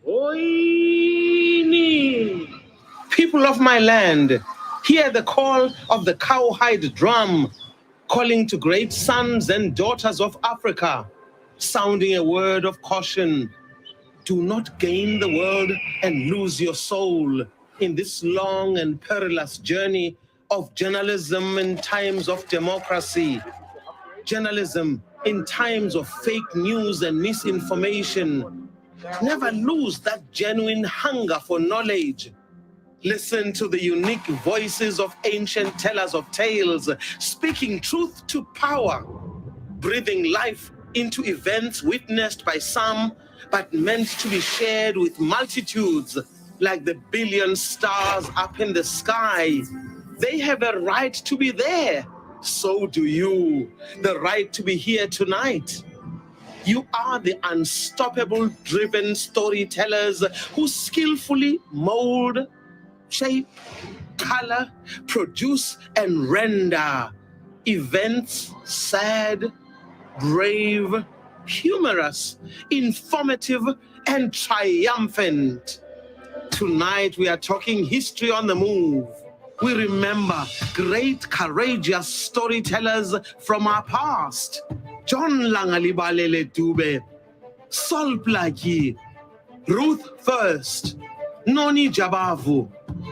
Oini! People of my land, hear the call of the cowhide drum, calling to great sons and daughters of Africa, sounding a word of caution. Do not gain the world and lose your soul in this long and perilous journey of journalism in times of democracy. Journalism in times of fake news and misinformation. Never lose that genuine hunger for knowledge. Listen to the unique voices of ancient tellers of tales, speaking truth to power, breathing life into events witnessed by some, but meant to be shared with multitudes, like the billion stars up in the sky. They have a right to be there. So do you. The right to be here tonight. You are the unstoppable, driven storytellers who skillfully mold, shape, color, produce, and render events sad, brave, humorous, informative, and triumphant. Tonight we are talking history on the move. We remember great, courageous storytellers from our past. John Langalibalele Dube, Sol Plaatje, Ruth First, Noni Jabavu,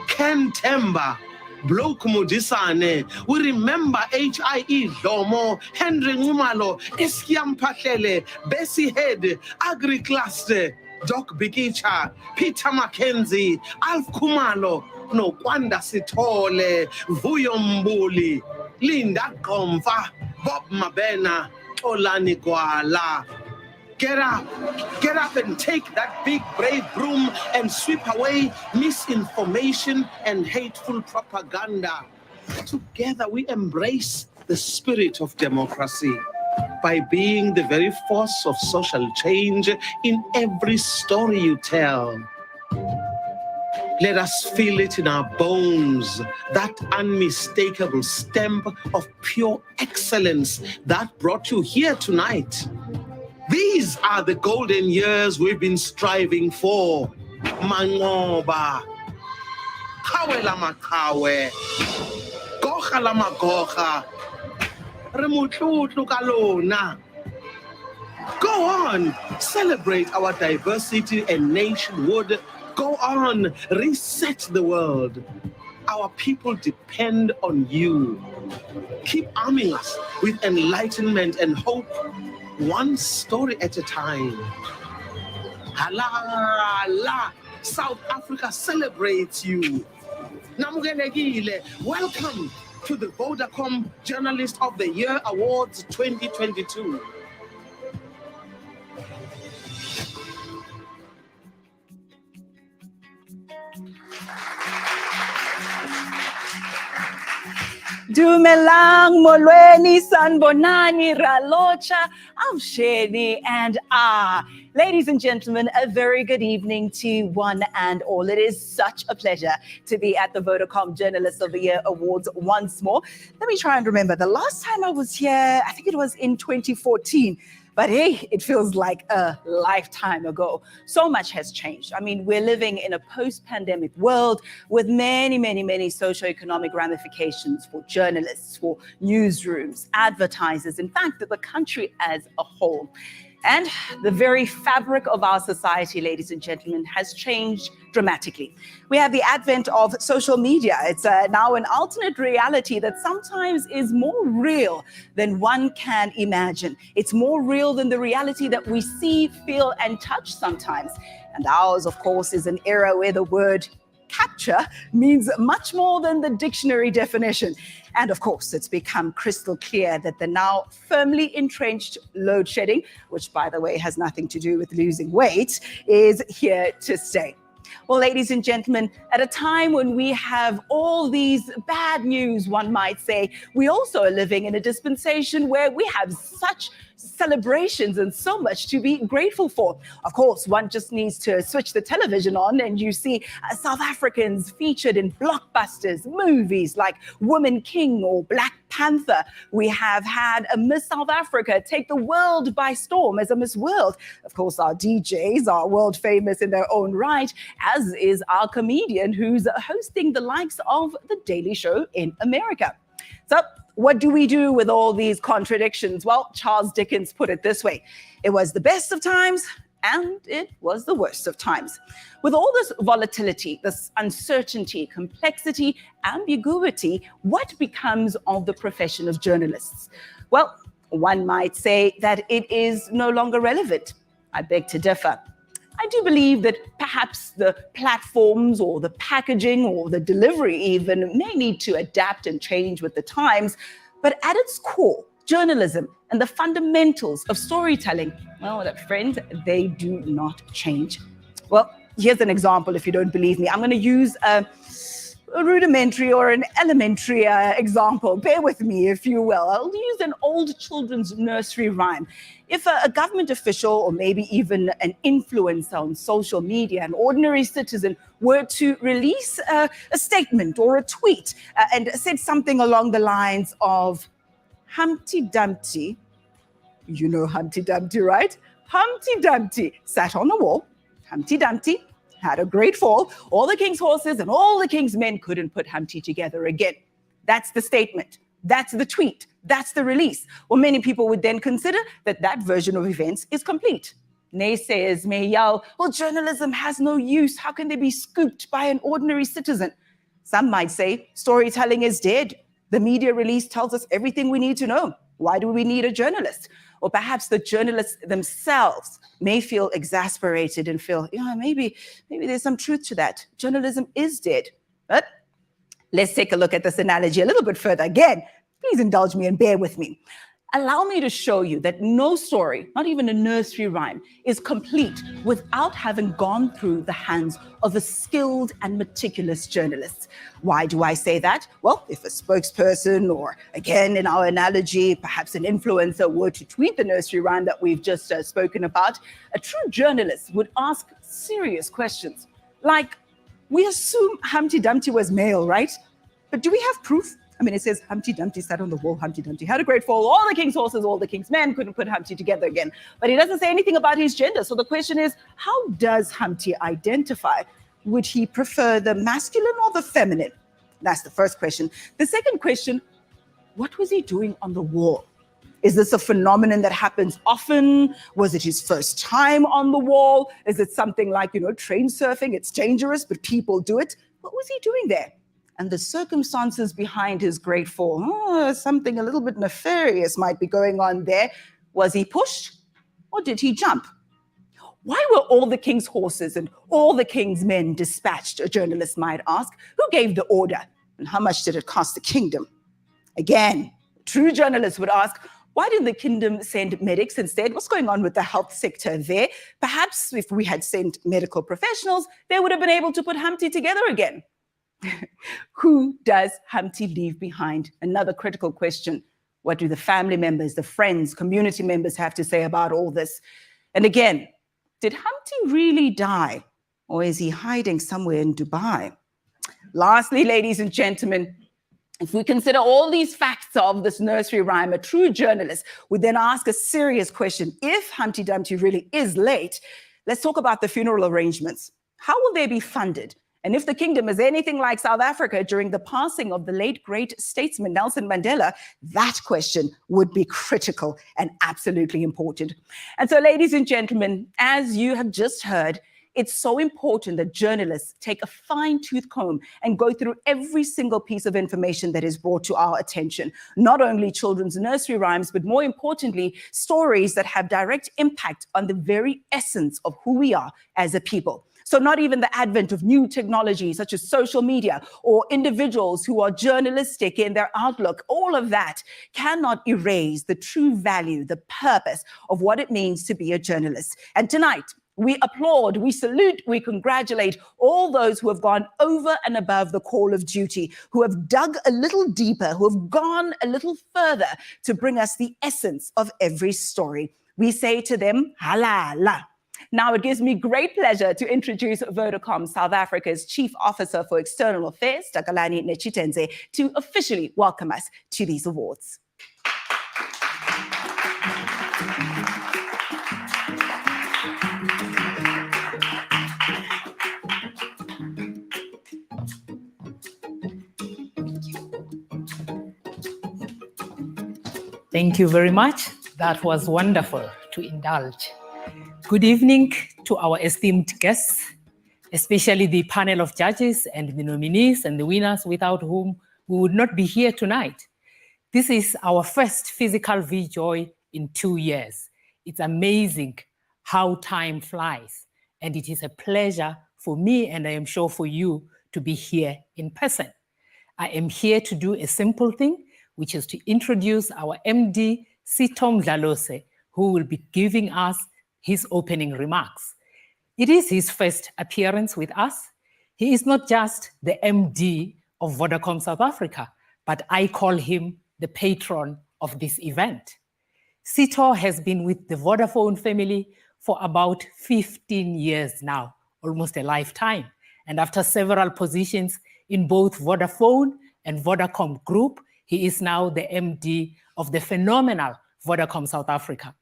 Ken Temba, Bloke Modisane. We remember H.I.E. Domo, Henry Ngumalo, Eskiam Patlele, Bessie Head, Agri Cluster, Doc Bikicha, Peter Mackenzie, Alf Kumalo, Nokwanda Sitole, Vuyo Mbuli, Linda Gomva, Bob Mabena, Olani Gwala. Get up and take that big brave broom and sweep away misinformation and hateful propaganda. Together we embrace the spirit of democracy by being the very force of social change in every story you tell. Let us feel it in our bones, that unmistakable stamp of pure excellence that brought you here tonight. These are the golden years we've been striving for. Mangoba, Kawe lama kawe, Gocha lama gocha, Remutlu kalona. Go on, celebrate our diversity and nationhood. Go on, reset the world. Our people depend on you. Keep arming us with enlightenment and hope, one story at a time. Hala, South Africa celebrates you. Namugelekile, welcome to the Vodacom Journalist of the Year Awards 2022. Dumelang, Molweni, Sanbonani, Ralocha, Awsheni, and ladies and gentlemen, a very good evening to one and all. It is such a pleasure to be at the Vodacom Journalist of the Year Awards once more. Let me try and remember. The last time I was here, I think it was in 2014. But hey, it feels like a lifetime ago. So much has changed. I mean, we're living in a post-pandemic world with many, many, many socioeconomic ramifications for journalists, for newsrooms, advertisers, in fact, the country as a whole. And the very fabric of our society, ladies and gentlemen, has changed dramatically. We have the advent of social media. It's now an alternate reality that sometimes is more real than one can imagine. It's more real than the reality that we see, feel, and touch sometimes. And ours, of course, is an era where the word capture means much more than the dictionary definition. And of course, it's become crystal clear that the now firmly entrenched load shedding, which by the way has nothing to do with losing weight, is here to stay. Well, ladies and gentlemen, at a time when we have all these bad news, one might say, we also are living in a dispensation where we have such celebrations and so much to be grateful for. Of course, one just needs to switch the television on and you see South Africans featured in blockbusters, movies like Woman King or Black Panther. We have had a Miss South Africa take the world by storm as a Miss World. Of course, our DJs are world famous in their own right, as is our comedian who's hosting the likes of The Daily Show in America. So what do we do with all these contradictions? Well, Charles Dickens put it this way: it was the best of times and it was the worst of times. With all this volatility, this uncertainty, complexity, ambiguity, what becomes of the profession of journalists? Well, one might say that it is no longer relevant. I beg to differ. I do believe that perhaps the platforms or the packaging or the delivery even may need to adapt and change with the times, but at its core, journalism and the fundamentals of storytelling, well, friends, they do not change. Well, here's an example if you don't believe me. I'm going to use a rudimentary or an elementary example. Bear with me, if you will. I'll use an old children's nursery rhyme. If a government official or maybe even an influencer on social media, an ordinary citizen, were to release a statement or a tweet and said something along the lines of, Humpty Dumpty, you know Humpty Dumpty, right? Humpty Dumpty sat on the wall. Humpty Dumpty had a great fall. All the king's horses and all the king's men couldn't put Humpty together again. That's the statement. That's the tweet. That's the release. Well, many people would then consider that that version of events is complete. Naysayers may yell, well, journalism has no use. How can they be scooped by an ordinary citizen? Some might say storytelling is dead. The media release tells us everything we need to know. Why do we need a journalist? Or perhaps the journalists themselves may feel exasperated and feel, maybe there's some truth to that. Journalism is dead. But let's take a look at this analogy a little bit further. Again, please indulge me and bear with me. Allow me to show you that no story, not even a nursery rhyme, is complete without having gone through the hands of a skilled and meticulous journalist. Why do I say that? Well, if a spokesperson or, again, in our analogy, perhaps an influencer were to tweet the nursery rhyme that we've just spoken about, a true journalist would ask serious questions. Like, we assume Humpty Dumpty was male, right? But do we have proof? I mean, it says Humpty Dumpty sat on the wall, Humpty Dumpty had a great fall, all the king's horses, all the king's men couldn't put Humpty together again. But he doesn't say anything about his gender. So the question is, how does Humpty identify? Would he prefer the masculine or the feminine? That's the first question. The second question, what was he doing on the wall? Is this a phenomenon that happens often? Was it his first time on the wall? Is it something like, train surfing? It's dangerous, but people do it. What was he doing there? And the circumstances behind his great fall, something a little bit nefarious might be going on there. Was he pushed or did he jump? Why were all the king's horses and all the king's men dispatched, a journalist might ask? Who gave the order? And how much did it cost the kingdom? Again, true journalists would ask, why did the kingdom send medics instead? What's going on with the health sector there? Perhaps if we had sent medical professionals, they would have been able to put Humpty together again. Who does Humpty leave behind? Another critical question. What do the family members, the friends, community members have to say about all this? And again, did Humpty really die? Or is he hiding somewhere in Dubai? Lastly, ladies and gentlemen, if we consider all these facts of this nursery rhyme, a true journalist would then ask a serious question. If Humpty Dumpty really is late, let's talk about the funeral arrangements. How will they be funded? And if the kingdom is anything like South Africa during the passing of the late great statesman Nelson Mandela, that question would be critical and absolutely important. And so, ladies and gentlemen, as you have just heard, it's so important that journalists take a fine-tooth comb and go through every single piece of information that is brought to our attention. Not only children's nursery rhymes, but more importantly, stories that have direct impact on the very essence of who we are as a people. So not even the advent of new technology such as social media or individuals who are journalistic in their outlook, all of that cannot erase the true value, the purpose of what it means to be a journalist. And tonight, We applaud, we salute, we congratulate all those who have gone over and above the call of duty, who have dug a little deeper, who have gone a little further to bring us the essence of every story. We say to them, halala. Now it gives me great pleasure to introduce Vodacom South Africa's Chief Officer for External Affairs, Takalani Nechitenze, to officially welcome us to these awards. Thank you very much. That was wonderful to indulge. Good evening to our esteemed guests, especially the panel of judges and the nominees and the winners without whom we would not be here tonight. This is our first physical VJOY in 2 years. It's amazing how time flies, and it is a pleasure for me, and I am sure for you, to be here in person. I am here to do a simple thing, which is to introduce our MD, Sitho Mdlalose, who will be giving us his opening remarks. It is his first appearance with us. He is not just the MD of Vodacom South Africa, but I call him the patron of this event. Sitho has been with the Vodafone family for about 15 years now, almost a lifetime. And after several positions in both Vodafone and Vodacom Group, he is now the MD of the phenomenal Vodacom South Africa.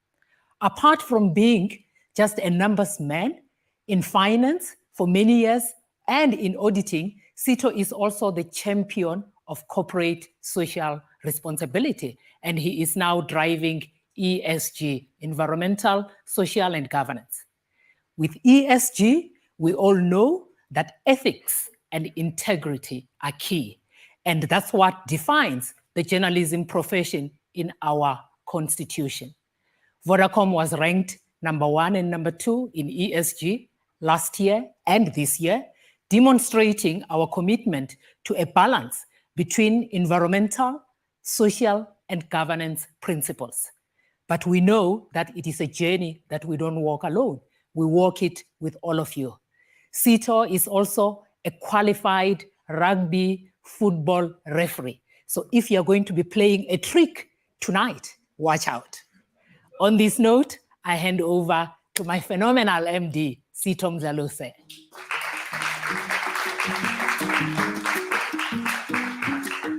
Apart from being just a numbers man in finance for many years and in auditing, Sitho is also the champion of corporate social responsibility, and he is now driving ESG, environmental, social, and governance. With ESG, we all know that ethics and integrity are key, and that's what defines the journalism profession in our constitution. Vodacom was ranked #1 and #2 in ESG last year and this year, demonstrating our commitment to a balance between environmental, social, and governance principles. But we know that it is a journey that we don't walk alone. We walk it with all of you. Sitho is also a qualified rugby football referee. So if you're going to be playing a trick tonight, watch out. On this note, I hand over to my phenomenal MD, Sitho Mdlalose.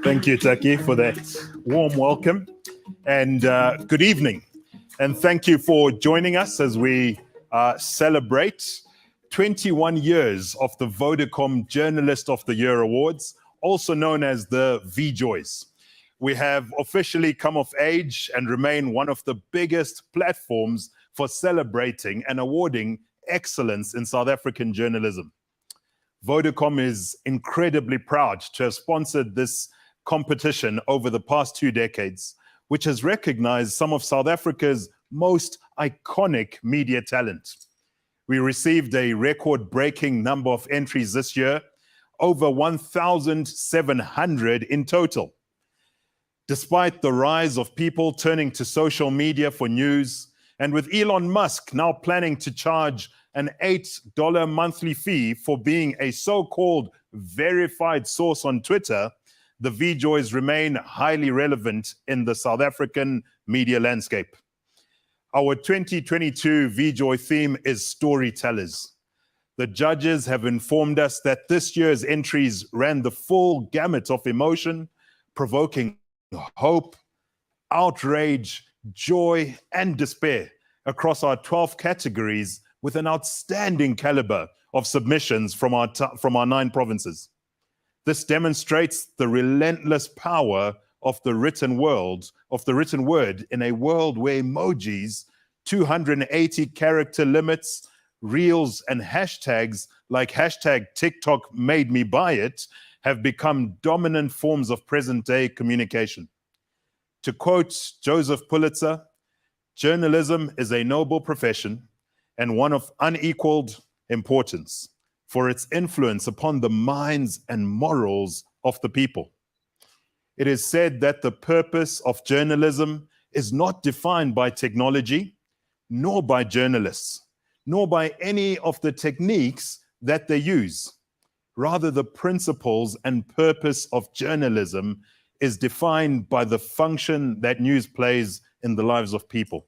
Thank you, Taki, for that warm welcome. And good evening. And thank you for joining us as we celebrate 21 years of the Vodacom Journalist of the Year Awards, also known as the VJOYs. We have officially come of age and remain one of the biggest platforms for celebrating and awarding excellence in South African journalism. Vodacom is incredibly proud to have sponsored this competition over the past 2 decades, which has recognized some of South Africa's most iconic media talent. We received a record-breaking number of entries this year, over 1,700 in total. Despite the rise of people turning to social media for news, and with Elon Musk now planning to charge an $8 monthly fee for being a so-called verified source on Twitter, the VJOYs remain highly relevant in the South African media landscape. Our 2022 VJOY theme is storytellers. The judges have informed us that this year's entries ran the full gamut of emotion, provoking hope, outrage, joy, and despair across our 12 categories, with an outstanding caliber of submissions from our 9 provinces. This demonstrates the relentless power of the written word in a world where emojis, 280 character limits, reels, and hashtags like hashtag TikTok made me buy it have become dominant forms of present-day communication. To quote Joseph Pulitzer, journalism is a noble profession and one of unequaled importance for its influence upon the minds and morals of the people. It is said that the purpose of journalism is not defined by technology, nor by journalists, nor by any of the techniques that they use. Rather, the principles and purpose of journalism is defined by the function that news plays in the lives of people.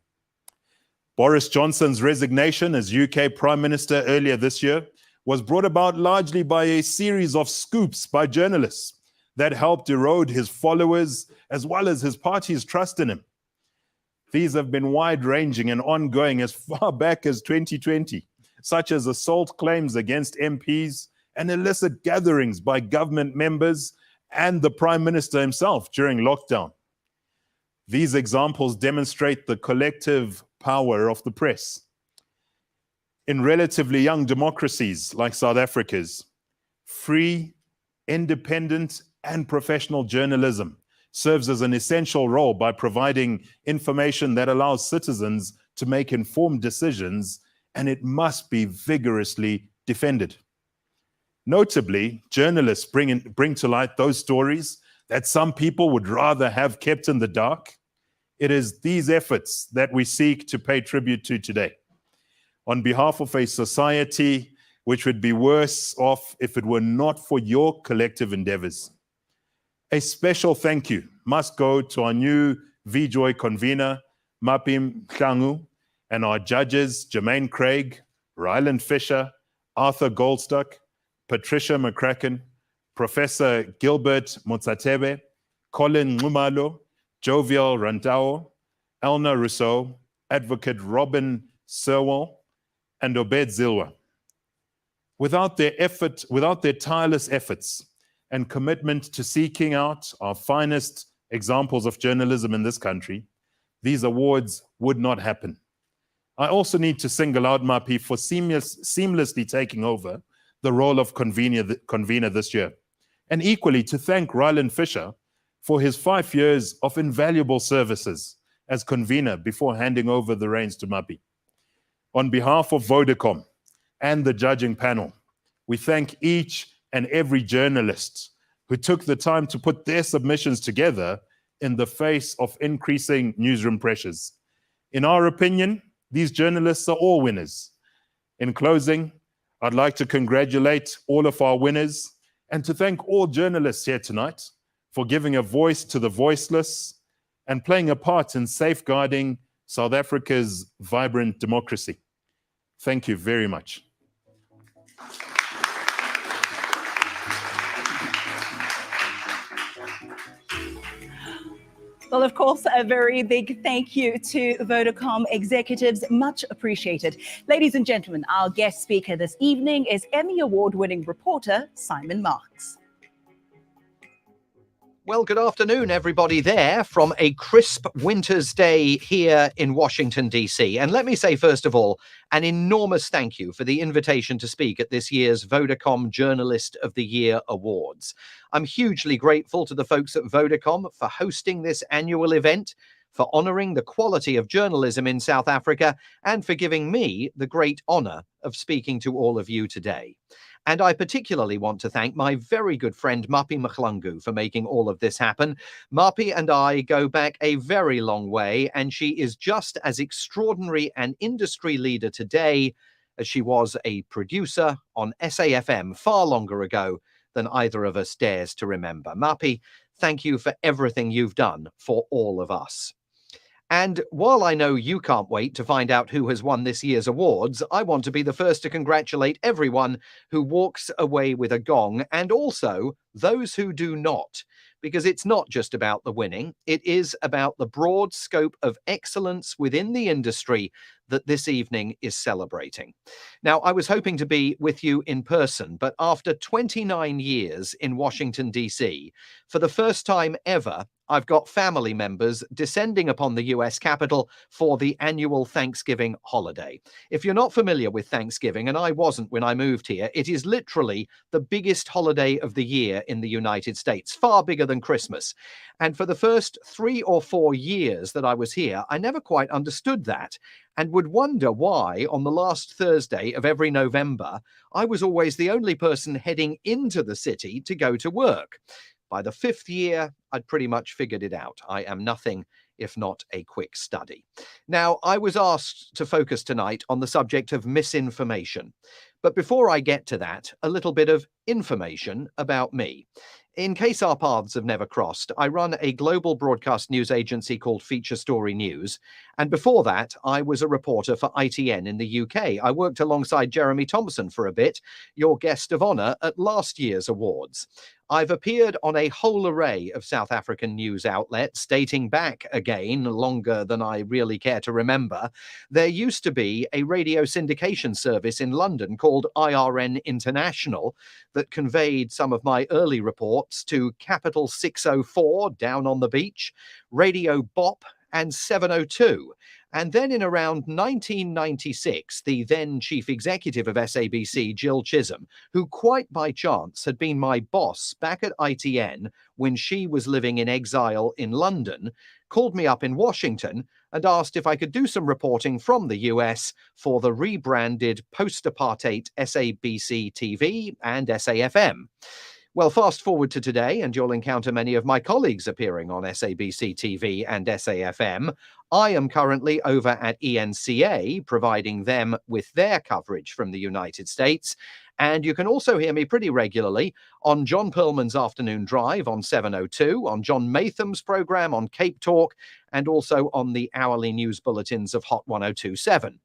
Boris Johnson's resignation as UK Prime Minister earlier this year was brought about largely by a series of scoops by journalists that helped erode his followers as well as his party's trust in him. These have been wide-ranging and ongoing as far back as 2020, such as assault claims against MPs and illicit gatherings by government members and the Prime Minister himself during lockdown. These examples demonstrate the collective power of the press. In relatively young democracies like South Africa's, free, independent, and professional journalism serves as an essential role by providing information that allows citizens to make informed decisions, and it must be vigorously defended. Notably, journalists bring to light those stories that some people would rather have kept in the dark. It is these efforts that we seek to pay tribute to today. On behalf of a society which would be worse off if it were not for your collective endeavors, a special thank you must go to our new VJOY convener, Mapi Mhlangu, and our judges, Jermaine Craig, Ryland Fisher, Arthur Goldstuck, Patricia McCracken, Professor Gilbert Motsatebe, Colin Ngumalo, Jovial Rantao, Elna Rousseau, Advocate Robin Sewell, and Obed Zilwa. Without their tireless efforts and commitment to seeking out our finest examples of journalism in this country, these awards would not happen. I also need to single out Mapi for seamlessly taking over the role of convener this year, and equally to thank Ryland Fisher for his 5 years of invaluable services as convener before handing over the reins to Mapi. On behalf of Vodacom and the judging panel, we thank each and every journalist who took the time to put their submissions together in the face of increasing newsroom pressures. In our opinion, these journalists are all winners. In closing, I'd like to congratulate all of our winners and to thank all journalists here tonight for giving a voice to the voiceless and playing a part in safeguarding South Africa's vibrant democracy. Thank you very much. Well, of course, a very big thank you to Vodacom executives. Much appreciated. Ladies and gentlemen, our guest speaker this evening is Emmy Award-winning reporter Simon Marks. Well, good afternoon, everybody there from a crisp winter's day here in Washington, D.C. And let me say, first of all, an enormous thank you for the invitation to speak at this year's Vodacom Journalist of the Year Awards. I'm hugely grateful to the folks at Vodacom for hosting this annual event, for honouring the quality of journalism in South Africa, and for giving me the great honour of speaking to all of you today. And I particularly want to thank my very good friend Mapi Mhlangu for making all of this happen. Mapi and I go back a very long way, and she is just as extraordinary an industry leader today as she was a producer on SAFM far longer ago than either of us dares to remember. Mapi, thank you for everything you've done for all of us. And while I know you can't wait to find out who has won this year's awards, I want to be the first to congratulate everyone who walks away with a gong, and also those who do not, because it's not just about the winning, it is about the broad scope of excellence within the industry that this evening is celebrating. Now, I was hoping to be with you in person, but after 29 years in Washington, D.C., for the first time ever, I've got family members descending upon the US Capitol for the annual Thanksgiving holiday. If you're not familiar with Thanksgiving, and I wasn't when I moved here, it is literally the biggest holiday of the year in the United States, far bigger than Christmas. And for the first 3 or 4 years that I was here, I never quite understood that, and would wonder why on the last Thursday of every November, I was always the only person heading into the city to go to work. By the 5th year, I'd pretty much figured it out. I am nothing if not a quick study. Now, I was asked to focus tonight on the subject of misinformation. But before I get to that, a little bit of information about me. In case our paths have never crossed, I run a global broadcast news agency called Feature Story News. And before that, I was a reporter for ITN in the UK. I worked alongside Jeremy Thompson for a bit, your guest of honour at last year's awards. I've appeared on a whole array of South African news outlets, dating back again longer than I really care to remember. There used to be a radio syndication service in London called IRN International that conveyed some of my early reports to Capital 604 down on the beach, Radio Bop, and 702. And then in around 1996, the then chief executive of SABC, Jill Chisholm, who quite by chance had been my boss back at ITN when she was living in exile in London, called me up in Washington and asked if I could do some reporting from the US for the rebranded post-apartheid SABC TV and SAFM. Well, fast forward to today, and you'll encounter many of my colleagues appearing on SABC TV and SAFM. I am currently over at ENCA, providing them with their coverage from the United States. And you can also hear me pretty regularly on John Perlman's Afternoon Drive on 702, on John Maytham's program on Cape Talk, and also on the hourly news bulletins of Hot 1027.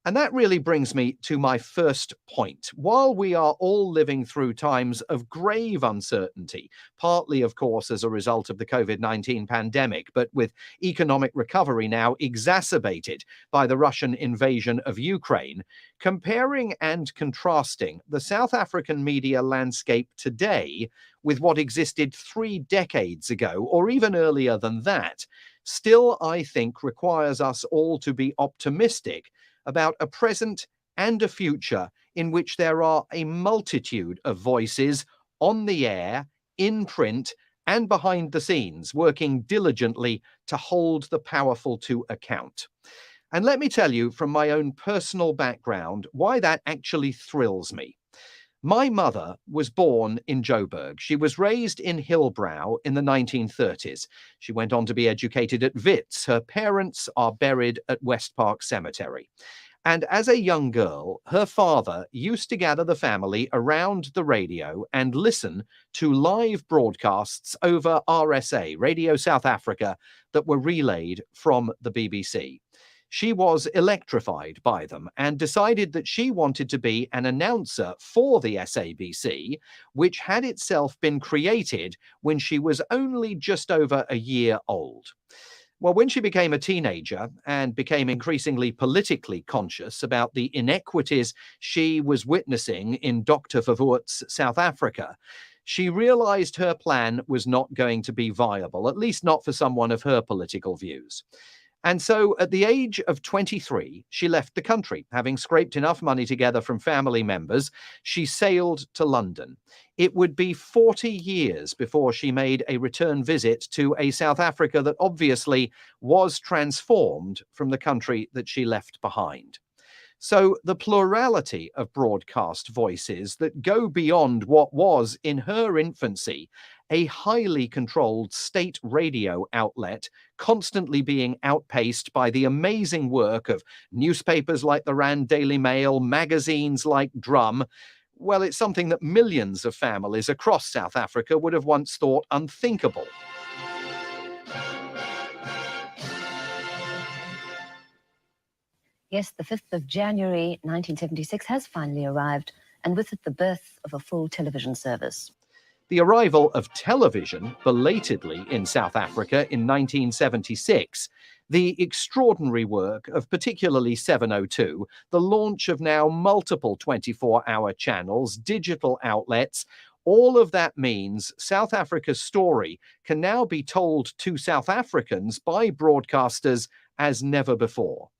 And that really brings me to my first point. While we are all living through times of grave uncertainty, partly, of course, as a result of the COVID-19 pandemic, but with economic recovery now exacerbated by the Russian invasion of Ukraine, comparing and contrasting the South African media landscape today with what existed 3 decades ago, or even earlier than that, still, I think, requires us all to be optimistic about a present and a future in which there are a multitude of voices on the air, in print, and behind the scenes, working diligently to hold the powerful to account. And let me tell you from my own personal background why that actually thrills me. My mother was born in Joburg. She was raised in Hillbrow in the 1930s. She went on to be educated at Wits. Her parents are buried at West Park Cemetery. And as a young girl, her father used to gather the family around the radio and listen to live broadcasts over RSA, Radio South Africa, that were relayed from the BBC. She was electrified by them and decided that she wanted to be an announcer for the SABC, which had itself been created when she was only just over a year old. Well, when she became a teenager and became increasingly politically conscious about the inequities she was witnessing in Dr. Verwoerd's South Africa, she realized her plan was not going to be viable, at least not for someone of her political views. And so at the age of 23, she left the country. Having scraped enough money together from family members, she sailed to London. It would be 40 years before she made a return visit to a South Africa that obviously was transformed from the country that she left behind. So the plurality of broadcast voices that go beyond what was, in her infancy, a highly controlled state radio outlet, constantly being outpaced by the amazing work of newspapers like the Rand Daily Mail, magazines like Drum, well, it's something that millions of families across South Africa would have once thought unthinkable. Yes, the 5th of January 1976 has finally arrived, and with it the birth of a full television service. The arrival of television, belatedly in South Africa in 1976, the extraordinary work of particularly 702, the launch of now multiple 24-hour channels, digital outlets, all of that means South Africa's story can now be told to South Africans by broadcasters as never before.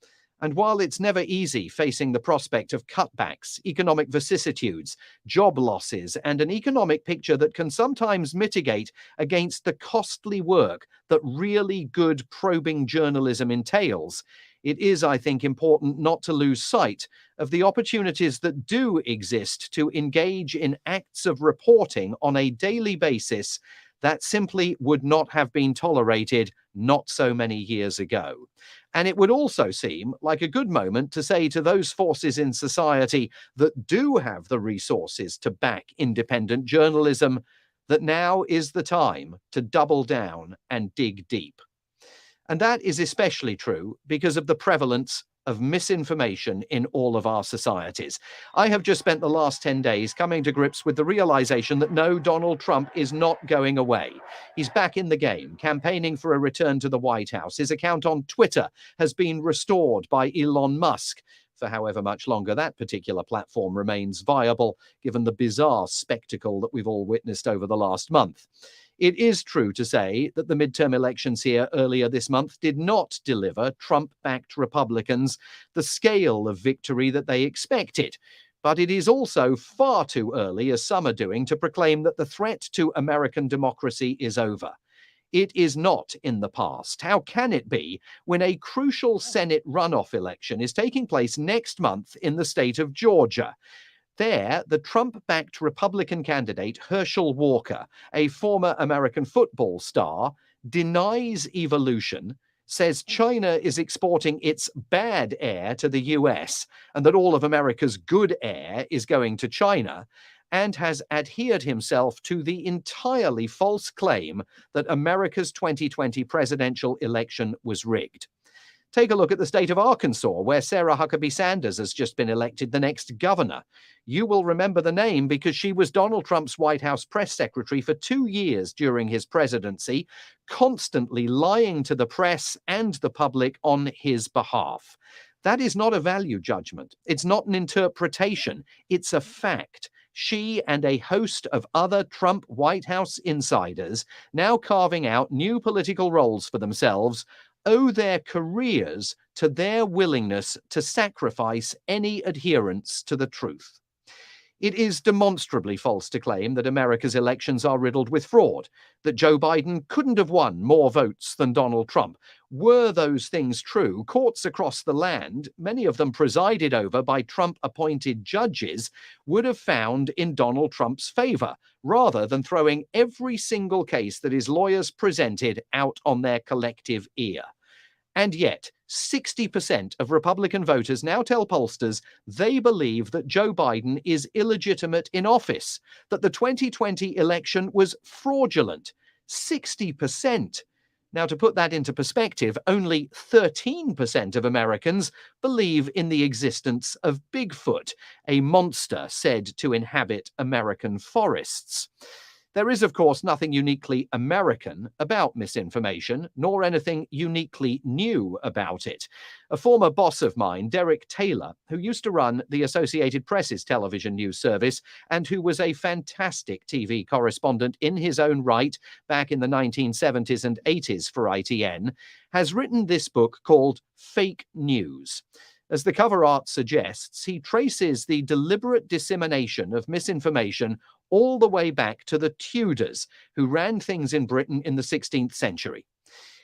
And while it's never easy facing the prospect of cutbacks, economic vicissitudes, job losses, and an economic picture that can sometimes mitigate against the costly work that really good probing journalism entails, it is, I think, important not to lose sight of the opportunities that do exist to engage in acts of reporting on a daily basis That simply would not have been tolerated not so many years ago. And it would also seem like a good moment to say to those forces in society that do have the resources to back independent journalism that now is the time to double down and dig deep. And that is especially true because of the prevalence of misinformation in all of our societies. I have just spent the last 10 days coming to grips with the realization that no, Donald Trump is not going away. He's back in the game, campaigning for a return to the White House. His account on Twitter has been restored by Elon Musk, for however much longer that particular platform remains viable, given the bizarre spectacle that we've all witnessed over the last month. It is true to say that the midterm elections here earlier this month did not deliver Trump-backed Republicans the scale of victory that they expected. But it is also far too early, as some are doing, to proclaim that the threat to American democracy is over. It is not in the past. How can it be when a crucial Senate runoff election is taking place next month in the state of Georgia? There, the Trump-backed Republican candidate Herschel Walker, a former American football star, denies evolution, says China is exporting its bad air to the US and that all of America's good air is going to China, and has adhered himself to the entirely false claim that America's 2020 presidential election was rigged. Take a look at the state of Arkansas, where Sarah Huckabee Sanders has just been elected the next governor. You will remember the name because she was Donald Trump's White House press secretary for 2 years during his presidency, constantly lying to the press and the public on his behalf. That is not a value judgment. It's not an interpretation. It's a fact. She and a host of other Trump White House insiders, now carving out new political roles for themselves, owe their careers to their willingness to sacrifice any adherence to the truth. It is demonstrably false to claim that America's elections are riddled with fraud, that Joe Biden couldn't have won more votes than Donald Trump. Were those things true, courts across the land, many of them presided over by Trump-appointed judges, would have found in Donald Trump's favor, rather than throwing every single case that his lawyers presented out on their collective ear. And yet, 60% of Republican voters now tell pollsters they believe that Joe Biden is illegitimate in office, that the 2020 election was fraudulent. 60%. Now, to put that into perspective, only 13% of Americans believe in the existence of Bigfoot, a monster said to inhabit American forests. There is, of course, nothing uniquely American about misinformation, nor anything uniquely new about it. A former boss of mine, Derek Taylor, who used to run the Associated Press's television news service and who was a fantastic TV correspondent in his own right back in the 1970s and 80s for ITN, has written this book called Fake News. As the cover art suggests, he traces the deliberate dissemination of misinformation all the way back to the Tudors, who ran things in Britain in the 16th century.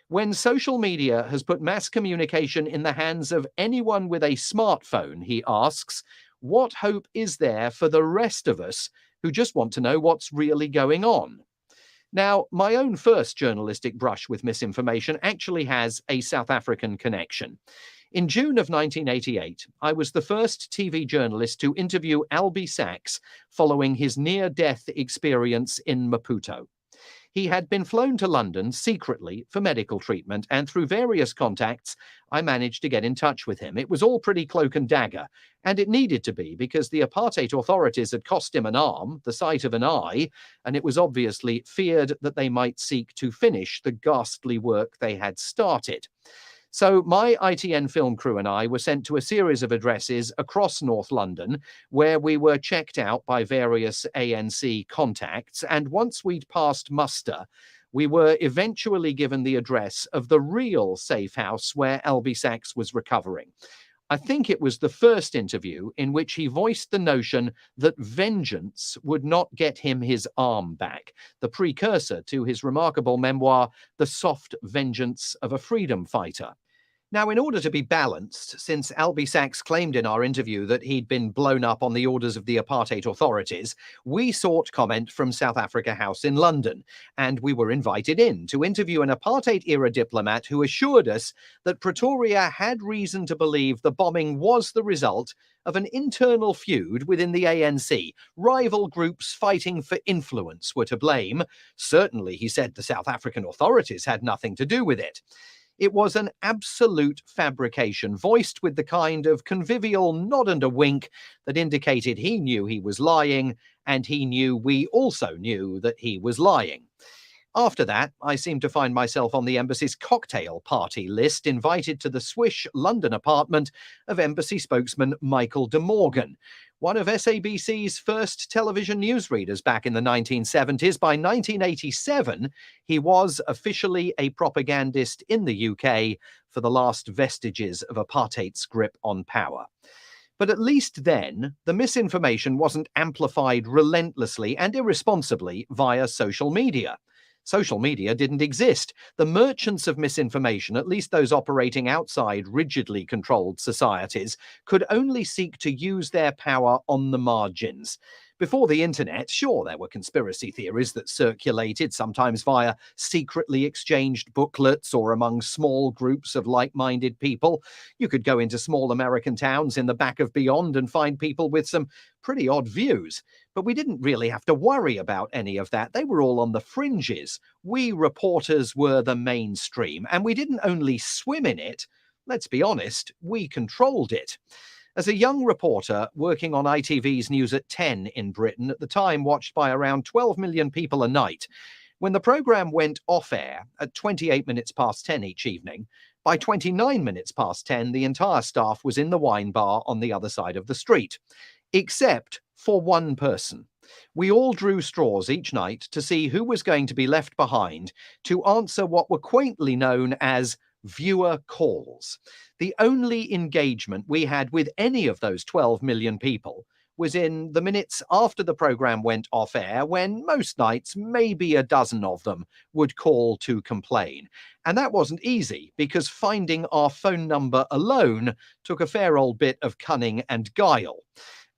When social media has put mass communication in the hands of anyone with a smartphone, he asks, what hope is there for the rest of us who just want to know what's really going on? Now, my own first journalistic brush with misinformation actually has a South African connection. In June of 1988, I was the first TV journalist to interview Albie Sachs following his near-death experience in Maputo. He had been flown to London secretly for medical treatment, and through various contacts, I managed to get in touch with him. It was all pretty cloak and dagger, and it needed to be because the apartheid authorities had cost him an arm, the sight of an eye, and it was obviously feared that they might seek to finish the ghastly work they had started. So my ITN film crew and I were sent to a series of addresses across North London where we were checked out by various ANC contacts. And once we'd passed muster, we were eventually given the address of the real safe house where Albie Sachs was recovering. I think it was the first interview in which he voiced the notion that vengeance would not get him his arm back, the precursor to his remarkable memoir, The Soft Vengeance of a Freedom Fighter. Now, in order to be balanced, since Albie Sachs claimed in our interview that he'd been blown up on the orders of the apartheid authorities, we sought comment from South Africa House in London, and we were invited in to interview an apartheid-era diplomat who assured us that Pretoria had reason to believe the bombing was the result of an internal feud within the ANC. Rival groups fighting for influence were to blame. Certainly, he said, the South African authorities had nothing to do with it. It was an absolute fabrication, voiced with the kind of convivial nod and a wink that indicated he knew he was lying, and he knew we also knew that he was lying. After that, I seemed to find myself on the embassy's cocktail party list, invited to the swish London apartment of embassy spokesman Michael de Morgan, one of SABC's first television newsreaders back in the 1970s. By 1987, he was officially a propagandist in the UK for the last vestiges of apartheid's grip on power. But at least then, the misinformation wasn't amplified relentlessly and irresponsibly via social media. Social media didn't exist. The merchants of misinformation, at least those operating outside rigidly controlled societies, could only seek to use their power on the margins. Before the internet, sure, there were conspiracy theories that circulated, sometimes via secretly exchanged booklets or among small groups of like-minded people. You could go into small American towns in the back of beyond and find people with some pretty odd views. But we didn't really have to worry about any of that. They were all on the fringes. We reporters were the mainstream, and we didn't only swim in it. Let's be honest, we controlled it. As a young reporter working on ITV's News at 10 in Britain, at the time watched by around 12 million people a night, when the programme went off-air at 28 minutes past 10 each evening, by 29 minutes past 10, the entire staff was in the wine bar on the other side of the street, except for one person. We all drew straws each night to see who was going to be left behind to answer what were quaintly known as viewer calls. The only engagement we had with any of those 12 million people was in the minutes after the programme went off air, when most nights, maybe a dozen of them would call to complain. And that wasn't easy, because finding our phone number alone took a fair old bit of cunning and guile.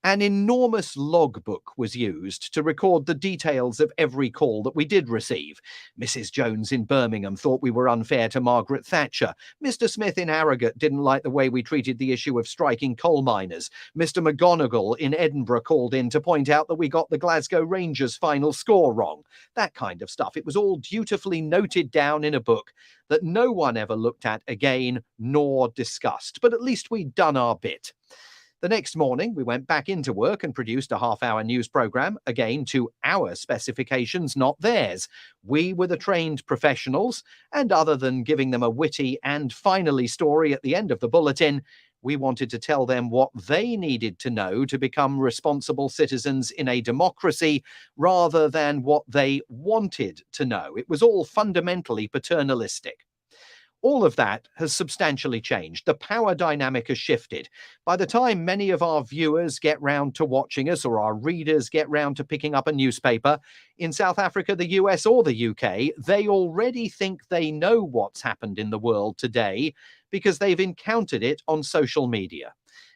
An enormous logbook was used to record the details of every call that we did receive. Mrs. Jones in Birmingham thought we were unfair to Margaret Thatcher. Mr. Smith in Harrogate didn't like the way we treated the issue of striking coal miners. Mr. McGonigal in Edinburgh called in to point out that we got the Glasgow Rangers' final score wrong. That kind of stuff. It was all dutifully noted down in a book that no one ever looked at again nor discussed. But at least we'd done our bit. The next morning, we went back into work and produced a half-hour news programme, again to our specifications, not theirs. We were the trained professionals, and other than giving them a witty and finally story at the end of the bulletin, we wanted to tell them what they needed to know to become responsible citizens in a democracy, rather than what they wanted to know. It was all fundamentally paternalistic. All of that has substantially changed. The power dynamic has shifted. By the time many of our viewers get round to watching us, or our readers get round to picking up a newspaper, in South Africa, the US, or the UK, they already think they know what's happened in the world today because they've encountered it on social media.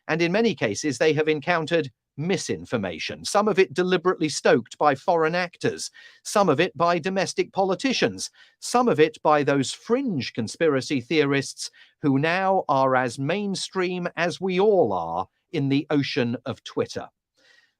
And in many cases, they have encountered misinformation, some of it deliberately stoked by foreign actors, some of it by domestic politicians, some of it by those fringe conspiracy theorists who now are as mainstream as we all are in the ocean of Twitter.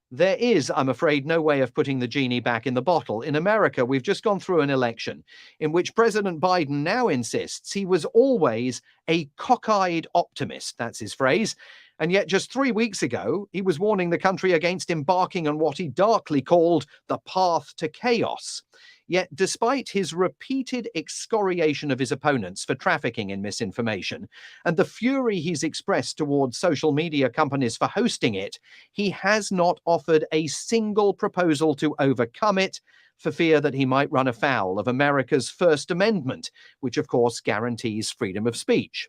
There is, I'm afraid, no way of putting the genie back in the bottle. In America, we've just gone through an election in which President Biden now insists he was always a cockeyed optimist, that's his phrase. And yet just 3 weeks ago, he was warning the country against embarking on what he darkly called the path to chaos. Yet despite his repeated excoriation of his opponents for trafficking in misinformation and the fury he's expressed towards social media companies for hosting it, he has not offered a single proposal to overcome it, for fear that he might run afoul of America's First Amendment, which of course guarantees freedom of speech.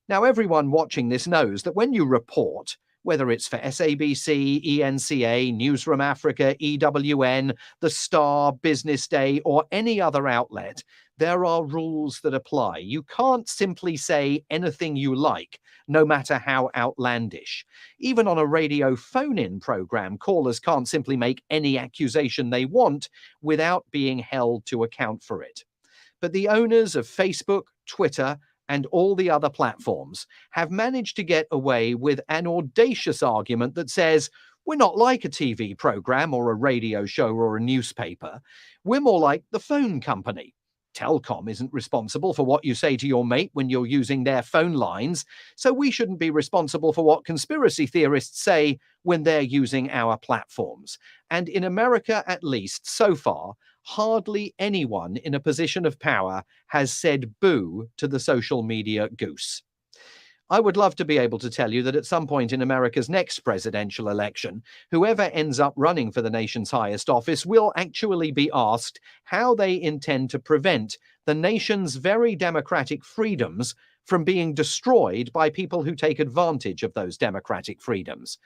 Now, everyone watching this knows that when you report, whether it's for SABC, ENCA, Newsroom Africa, EWN, The Star, Business Day, or any other outlet, there are rules that apply. You can't simply say anything you like, no matter how outlandish. Even on a radio phone-in program, callers can't simply make any accusation they want without being held to account for it. But the owners of Facebook, Twitter, and all the other platforms have managed to get away with an audacious argument that says, we're not like a TV program or a radio show or a newspaper. We're more like the phone company. Telcom isn't responsible for what you say to your mate when you're using their phone lines, so we shouldn't be responsible for what conspiracy theorists say when they're using our platforms. And in America, at least, so far, hardly anyone in a position of power has said boo to the social media goose. I would love to be able to tell you that at some point in America's next presidential election, whoever ends up running for the nation's highest office will actually be asked how they intend to prevent the nation's very democratic freedoms from being destroyed by people who take advantage of those democratic freedoms.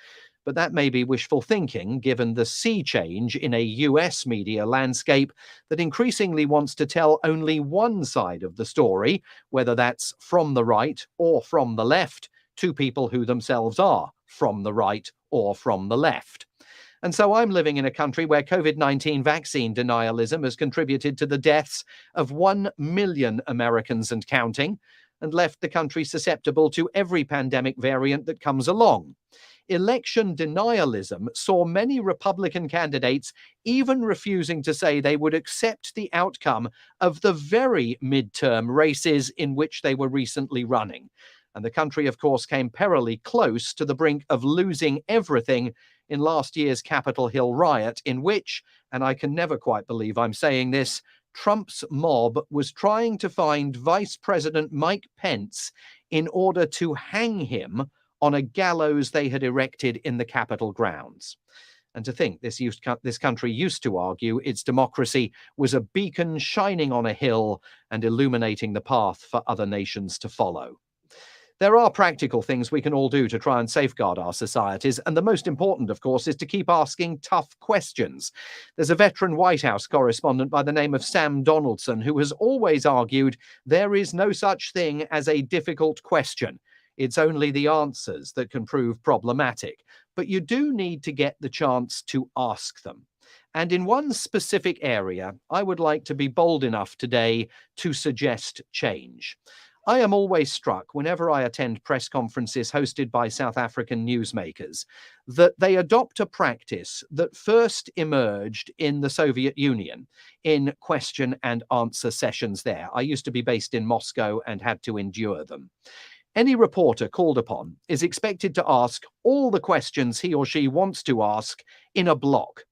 But that may be wishful thinking, given the sea change in a US media landscape that increasingly wants to tell only one side of the story, whether that's from the right or from the left, to people who themselves are from the right or from the left. And so I'm living in a country where COVID-19 vaccine denialism has contributed to the deaths of 1 million Americans and counting, and left the country susceptible to every pandemic variant that comes along. Election denialism saw many Republican candidates even refusing to say they would accept the outcome of the very midterm races in which they were recently running. And the country, of course, came perilously close to the brink of losing everything in last year's Capitol Hill riot, in which, and I can never quite believe I'm saying this, Trump's mob was trying to find Vice President Mike Pence in order to hang him on a gallows they had erected in the Capitol grounds. And to think this country used to argue its democracy was a beacon shining on a hill and illuminating the path for other nations to follow. There are practical things we can all do to try and safeguard our societies, and the most important, of course, is to keep asking tough questions. There's a veteran White House correspondent by the name of Sam Donaldson who has always argued there is no such thing as a difficult question. It's only the answers that can prove problematic. But you do need to get the chance to ask them. And in one specific area, I would like to be bold enough today to suggest change. I am always struck whenever I attend press conferences hosted by South African newsmakers that they adopt a practice that first emerged in the Soviet Union in question and answer sessions there. I used to be based in Moscow and had to endure them. Any reporter called upon is expected to ask all the questions he or she wants to ask in a block.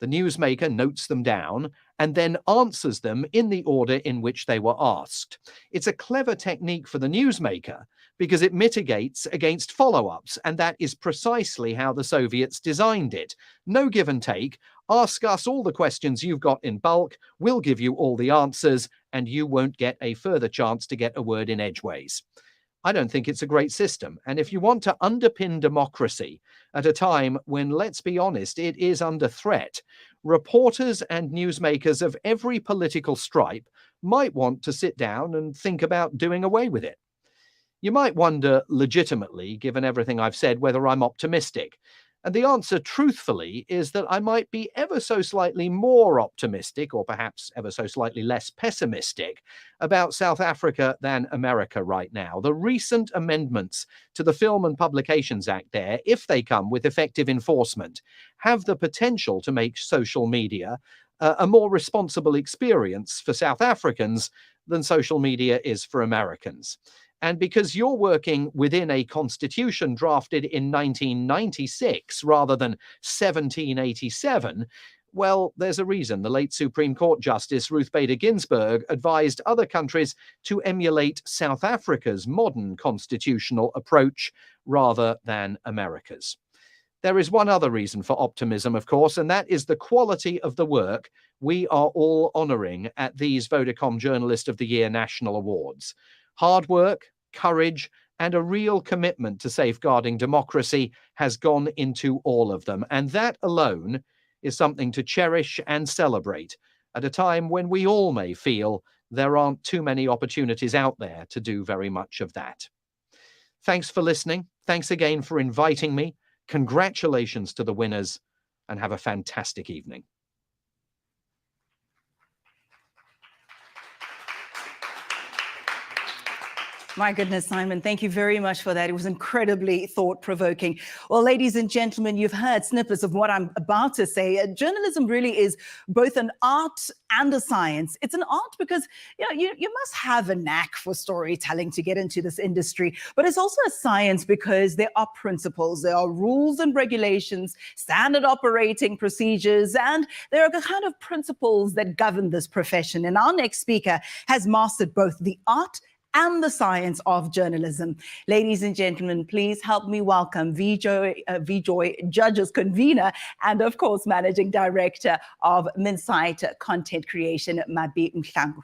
The newsmaker notes them down and then answers them in the order in which they were asked. It's a clever technique for the newsmaker because it mitigates against follow-ups, and that is precisely how the Soviets designed it. No give and take. Ask us all the questions you've got in bulk, we'll give you all the answers, and you won't get a further chance to get a word in edgeways. I don't think it's a great system. And if you want to underpin democracy at a time when, let's be honest, it is under threat, reporters and newsmakers of every political stripe might want to sit down and think about doing away with it. You might wonder, legitimately, given everything I've said, whether I'm optimistic. And the answer, truthfully, is that I might be ever so slightly more optimistic, or perhaps ever so slightly less pessimistic, about South Africa than America right now. The recent amendments to the Film and Publications Act there, if they come with effective enforcement, have the potential to make social media a more responsible experience for South Africans than social media is for Americans. And because you're working within a constitution drafted in 1996 rather than 1787, well, there's a reason the late Supreme Court Justice Ruth Bader Ginsburg advised other countries to emulate South Africa's modern constitutional approach rather than America's. There is one other reason for optimism, of course, and that is the quality of the work we are all honoring at these Vodacom Journalist of the Year National Awards. Hard work, courage, and a real commitment to safeguarding democracy has gone into all of them. And that alone is something to cherish and celebrate at a time when we all may feel there aren't too many opportunities out there to do very much of that. Thanks for listening. Thanks again for inviting me. Congratulations to the winners, and have a fantastic evening. My goodness, Simon, thank you very much for that. It was incredibly thought-provoking. Well, ladies and gentlemen, you've heard snippets of what I'm about to say. Journalism really is both an art and a science. It's an art because you must have a knack for storytelling to get into this industry, but it's also a science because there are principles, there are rules and regulations, standard operating procedures, and there are the kind of principles that govern this profession. And our next speaker has mastered both the art and the science of journalism. Ladies and gentlemen, please help me welcome VJOY Judges Convener and, of course, Managing Director of Minsight Content Creation, Mabi Mhlangu.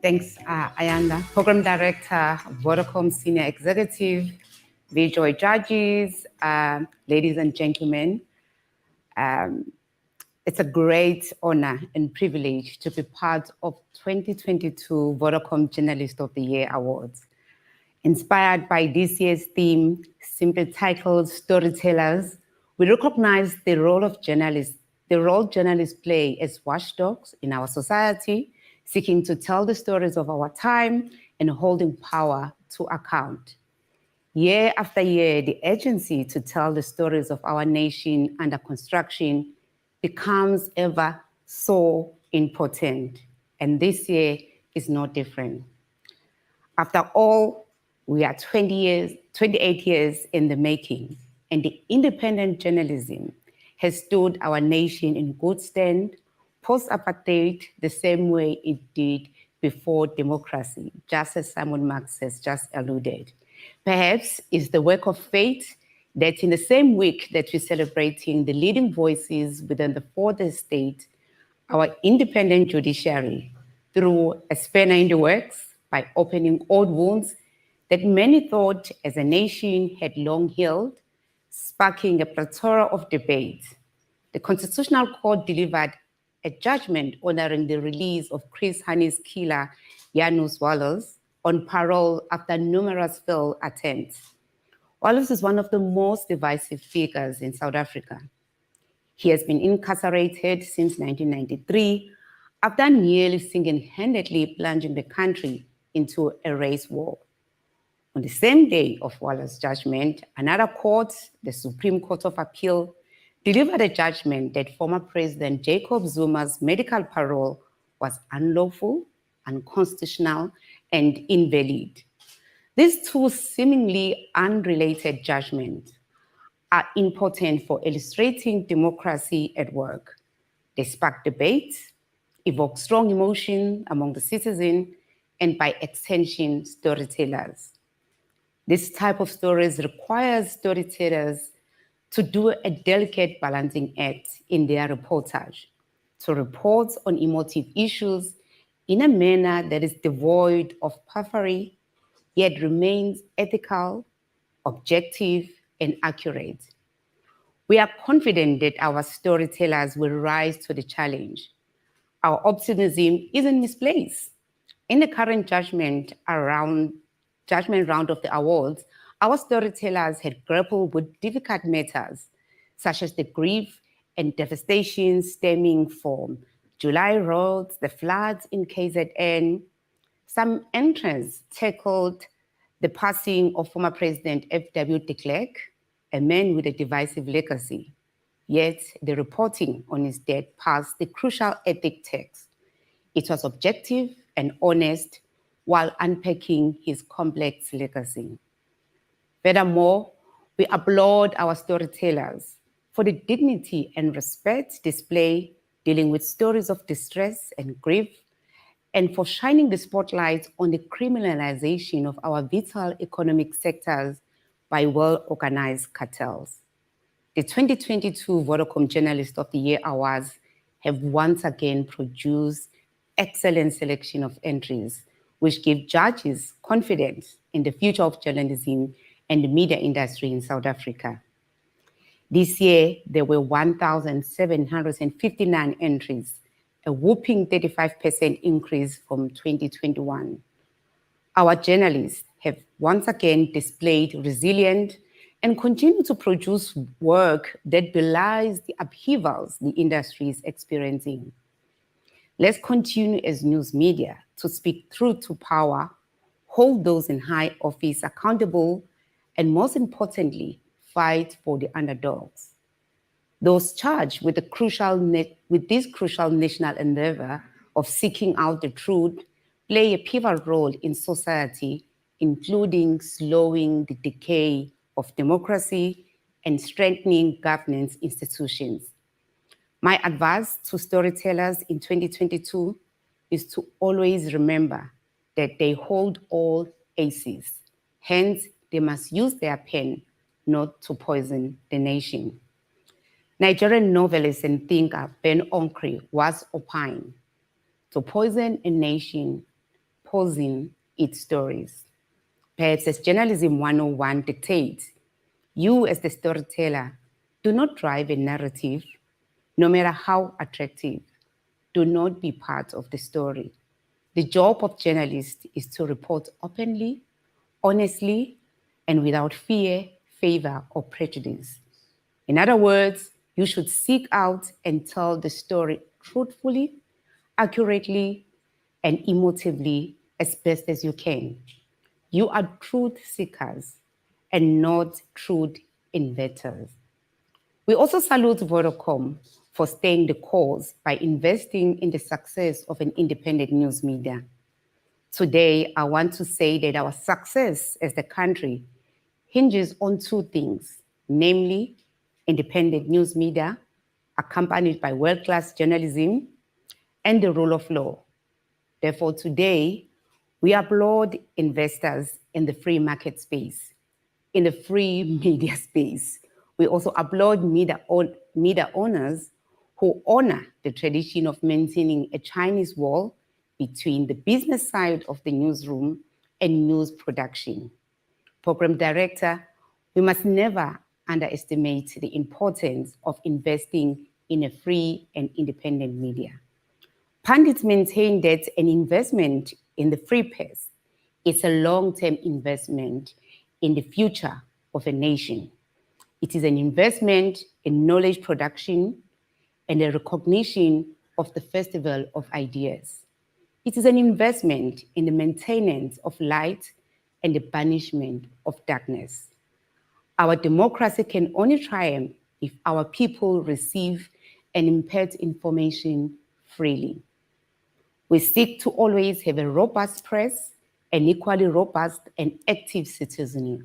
Thanks, Ayanda, Program Director, Vodacom Senior Executive, VJOY Judges, ladies and gentlemen. It's a great honor and privilege to be part of 2022 Vodacom Journalist of the Year Awards. Inspired by this year's theme, simply titled Storytellers, we recognize the role journalists play as watchdogs in our society, seeking to tell the stories of our time and holding power to account. Year after year, the urgency to tell the stories of our nation under construction becomes ever so important, and this year is no different. After all, we are 28 years in the making, and the independent journalism has stood our nation in good stead post-apartheid the same way it did before democracy, just as Simon Marx has just alluded. Perhaps it's the work of fate that in the same week that we're celebrating the leading voices within the fourth estate, our independent judiciary threw a spanner in the works by opening old wounds that many thought as a nation had long healed, sparking a plethora of debate. The Constitutional Court delivered a judgment honoring the release of Chris Honey's killer, Janus Wallace, on parole after numerous failed attempts. Wallace is one of the most divisive figures in South Africa. He has been incarcerated since 1993 after nearly single-handedly plunging the country into a race war. On the same day of Wallace's judgment, another court, the Supreme Court of Appeal, delivered a judgment that former President Jacob Zuma's medical parole was unlawful, unconstitutional, and invalid. These two seemingly unrelated judgments are important for illustrating democracy at work. They spark debate, evoke strong emotion among the citizens, and by extension, storytellers. This type of stories requires storytellers to do a delicate balancing act in their reportage, to report on emotive issues in a manner that is devoid of puffery, yet remains ethical, objective, and accurate. We are confident that our storytellers will rise to the challenge. Our optimism isn't misplaced. In the current judgment round of the awards, our storytellers had grappled with difficult matters, such as the grief and devastation stemming from July roads, the floods in KZN. Some entrants tackled the passing of former President F.W. de Klerk, a man with a divisive legacy. Yet the reporting on his death passed the crucial ethic text. It was objective and honest while unpacking his complex legacy. Furthermore, we applaud our storytellers for the dignity and respect displayed dealing with stories of distress and grief, and for shining the spotlight on the criminalization of our vital economic sectors by well-organized cartels. The 2022 Vodacom Journalist of the Year Awards have once again produced excellent selection of entries which give judges confidence in the future of journalism and the media industry in South Africa. This year, there were 1,759 entries, a whopping 35% increase from 2021. Our journalists have once again displayed resilience and continue to produce work that belies the upheavals the industry is experiencing. Let's continue as news media to speak truth to power, hold those in high office accountable, and most importantly, fight for the underdogs. Those charged with this crucial national endeavor of seeking out the truth play a pivotal role in society, including slowing the decay of democracy and strengthening governance institutions. My advice to storytellers in 2022 is to always remember that they hold all aces. Hence, they must use their pen not to poison the nation. Nigerian novelist and thinker Ben Onkri was opined, to poison a nation, poison its stories. Perhaps as Journalism 101 dictates, you as the storyteller do not drive a narrative, no matter how attractive. Do not be part of the story. The job of journalists is to report openly, honestly, and without fear, favor, or prejudice. In other words, you should seek out and tell the story truthfully, accurately, and emotively as best as you can. You are truth seekers and not truth inventors. We also salute Vodacom for staying the course by investing in the success of an independent news media. Today, I want to say that our success as the country hinges on two things, namely independent news media, accompanied by world-class journalism, and the rule of law. Therefore, today, we applaud investors in the free market space, in the free media space. We also applaud media owners who honor the tradition of maintaining a Chinese wall between the business side of the newsroom and news production. Program Director, we must never underestimate the importance of investing in a free and independent media. Pundits maintain that an investment in the free press is a long-term investment in the future of a nation. It is an investment in knowledge production and a recognition of the festival of ideas. It is an investment in the maintenance of light and the banishment of darkness. Our democracy can only triumph if our people receive and impart information freely. We seek to always have a robust press, an equally robust and active citizenry.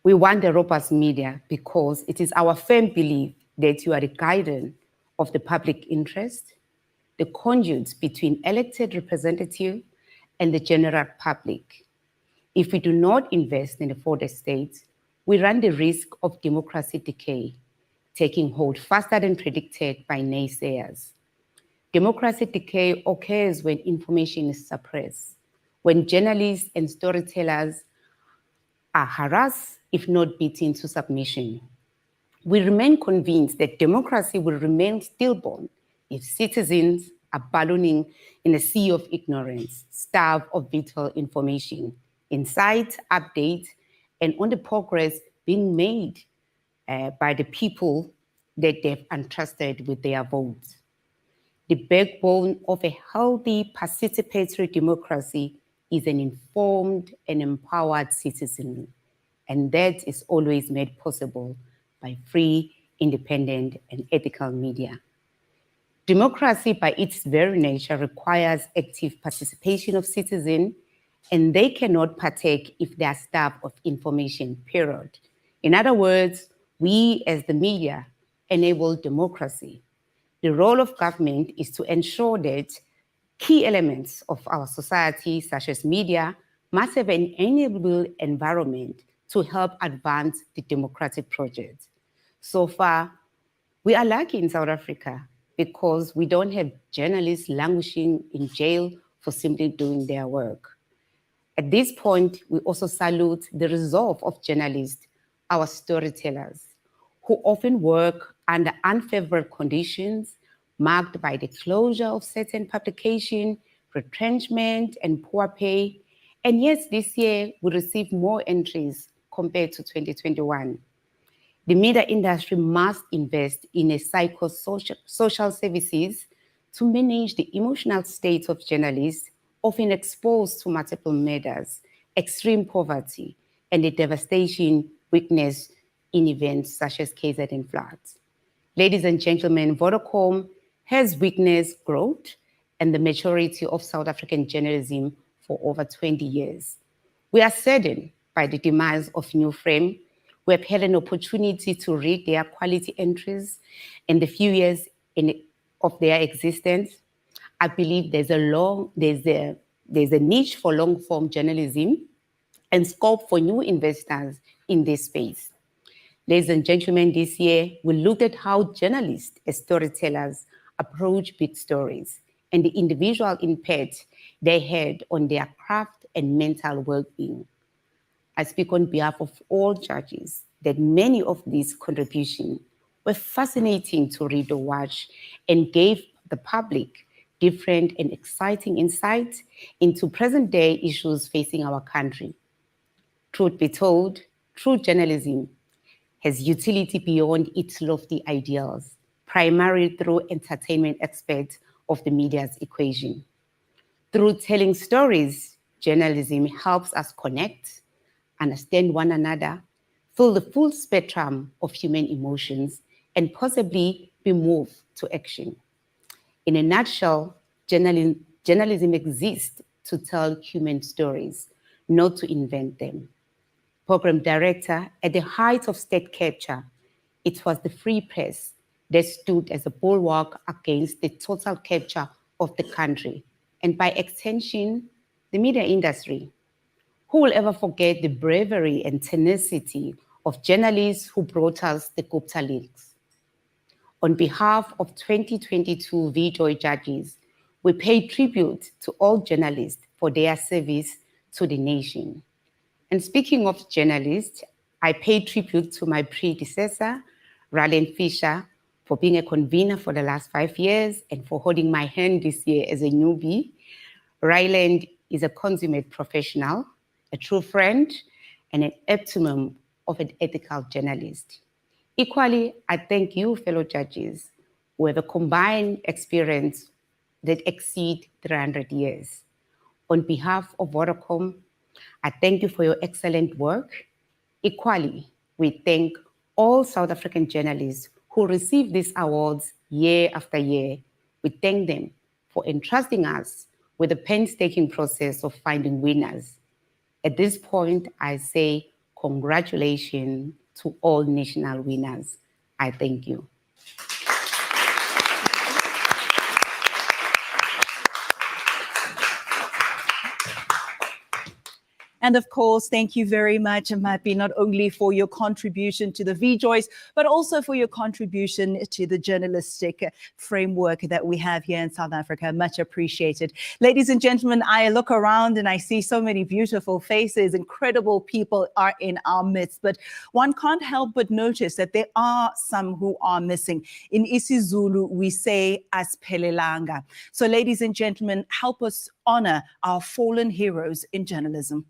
We want a robust media because it is our firm belief that you are the guardian of the public interest, the conduit between elected representatives and the general public. If we do not invest in the fourth estate, we run the risk of democracy decay, taking hold faster than predicted by naysayers. Democracy decay occurs when information is suppressed, when journalists and storytellers are harassed, if not beaten to submission. We remain convinced that democracy will remain stillborn if citizens are ballooning in a sea of ignorance, starved of vital information, insight, updates, and on the progress being made by the people that they've entrusted with their votes. The backbone of a healthy, participatory democracy is an informed and empowered citizenry, and that is always made possible by free, independent, and ethical media. Democracy, by its very nature, requires active participation of citizens, and they cannot partake if they are starved of information, period. In other words, we as the media enable democracy. The role of government is to ensure that key elements of our society, such as media, must have an enable environment to help advance the democratic project. So far, we are lucky in South Africa because we don't have journalists languishing in jail for simply doing their work. At this point, we also salute the resolve of journalists, our storytellers, who often work under unfavorable conditions marked by the closure of certain publications, retrenchment, and poor pay. And yes, this year we received more entries compared to 2021. The media industry must invest in a social services to manage the emotional state of journalists, often exposed to multiple murders, extreme poverty, and the devastation witnessed in events such as KZN floods. Ladies and gentlemen, Vodacom has witnessed growth and the maturity of South African journalism for over 20 years. We are saddened by the demise of New Frame, who have had an opportunity to read their quality entries in the few years of their existence. I believe there's a niche for long-form journalism and scope for new investors in this space. Ladies and gentlemen, this year we looked at how journalists as storytellers approach big stories and the individual impact they had on their craft and mental well-being. I speak on behalf of all judges that many of these contributions were fascinating to read or watch and gave the public different and exciting insights into present-day issues facing our country. Truth be told, true journalism has utility beyond its lofty ideals, primarily through entertainment aspects of the media's equation. Through telling stories, journalism helps us connect, understand one another, feel the full spectrum of human emotions, and possibly be moved to action. In a nutshell, journalism exists to tell human stories, not to invent them. Program director, at the height of state capture, it was the free press that stood as a bulwark against the total capture of the country, and by extension, the media industry. Who will ever forget the bravery and tenacity of journalists who brought us the Gupta leaks? On behalf of 2022 VJOY judges, we pay tribute to all journalists for their service to the nation. And speaking of journalists, I pay tribute to my predecessor, Ralen Fisher, for being a convener for the last 5 years and for holding my hand this year as a newbie. Ryland is a consummate professional, a true friend, and an optimum of an ethical journalist. Equally, I thank you, fellow judges, who have a combined experience that exceed 300 years. On behalf of Vodacom, I thank you for your excellent work. Equally, we thank all South African journalists who receive these awards year after year. We thank them for entrusting us with the painstaking process of finding winners. At this point, I say congratulations to all national winners. I thank you. And of course, thank you very much, Mapi, not only for your contribution to the VJOYs, but also for your contribution to the journalistic framework that we have here in South Africa. Much appreciated. Ladies and gentlemen, I look around and I see so many beautiful faces. Incredible people are in our midst, but one can't help but notice that there are some who are missing. In isiZulu, we say asiphelelanga. So ladies and gentlemen, help us honor our fallen heroes in journalism.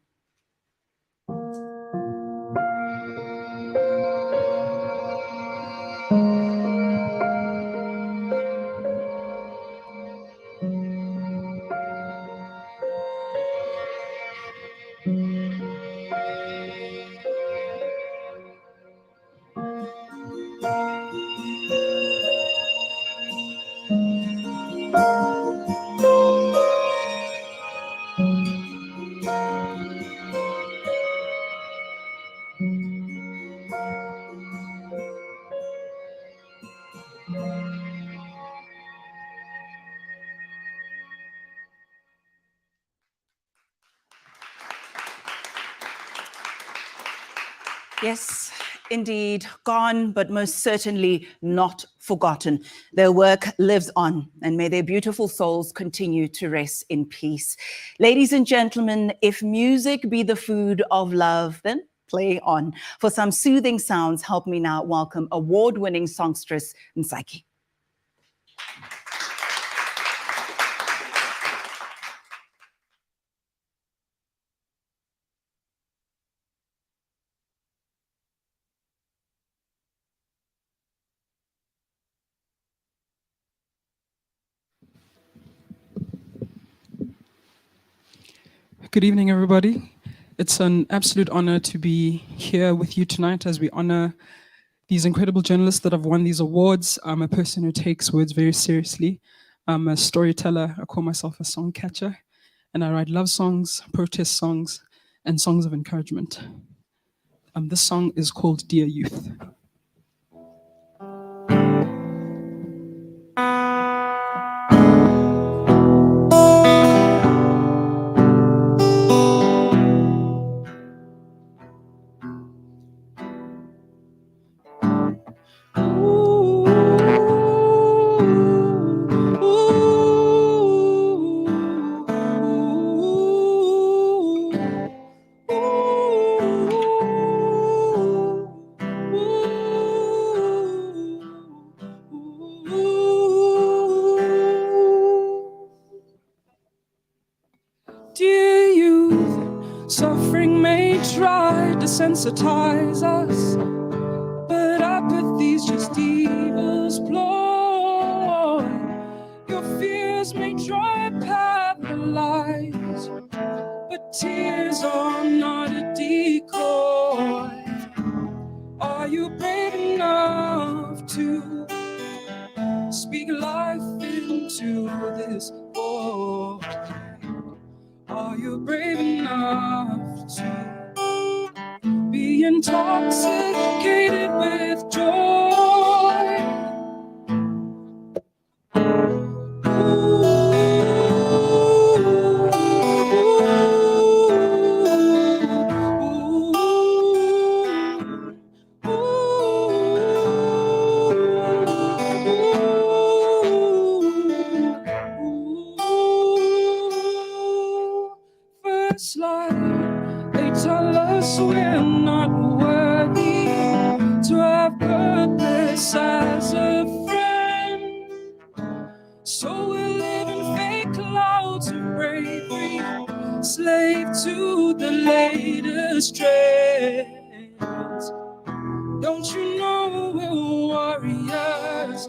Yes, indeed gone, but most certainly not forgotten. Their work lives on, and may their beautiful souls continue to rest in peace. Ladies and gentlemen, if music be the food of love, then play on. For some soothing sounds, help me now welcome award-winning songstress Nsaki. Good evening, everybody. It's an absolute honor to be here with you tonight as we honor these incredible journalists that have won these awards. I'm a person who takes words very seriously. I'm a storyteller. I call myself a song catcher, and I write love songs, protest songs, and songs of encouragement. This song is called Dear Youth. Dear youth, suffering may try to sensitize us, but apathy's just evil's ploy. Your fears may try to paralyze, but tears are not a decoy. Are you brave enough to speak life into this void? Are you brave enough to be intoxicated with joy? First light, they tell us we're not worthy to have purpose as a friend. So we're living fake clouds of bravery, slave to the latest trends. Don't you know we're warriors,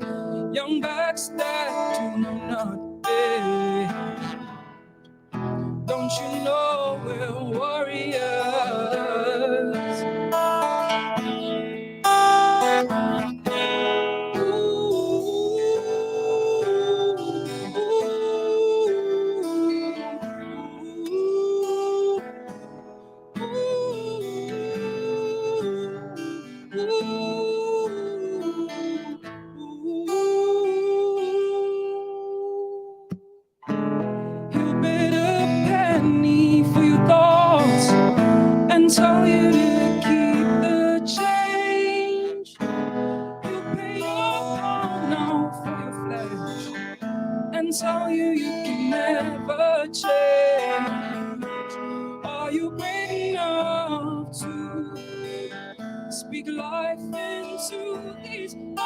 young backs that do not bend? Don't you know we're warriors? He'll bid a penny for your thoughts and tell you to keep the change. He'll pay your pound now for your flesh and tell you you can never change. Are you brave enough to speak life into these bones?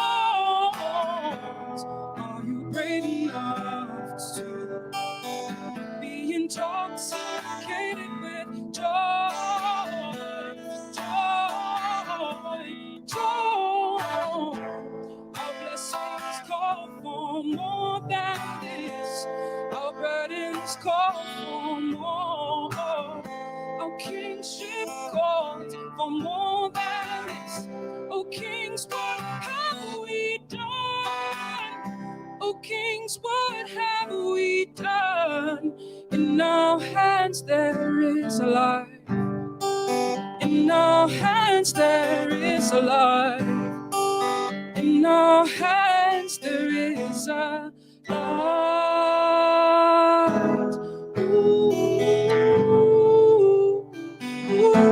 Are you brave enough to be intoxicated with joy, joy, joy? Our blessings call for more than this. Our burdens call for more. Our kingship calls for more than this. Oh, kings, what have we done? Oh, kings, what have we done? In our hands there is a life. In our hands there is a life. In our hands there is a light. Ooh, ooh, ooh.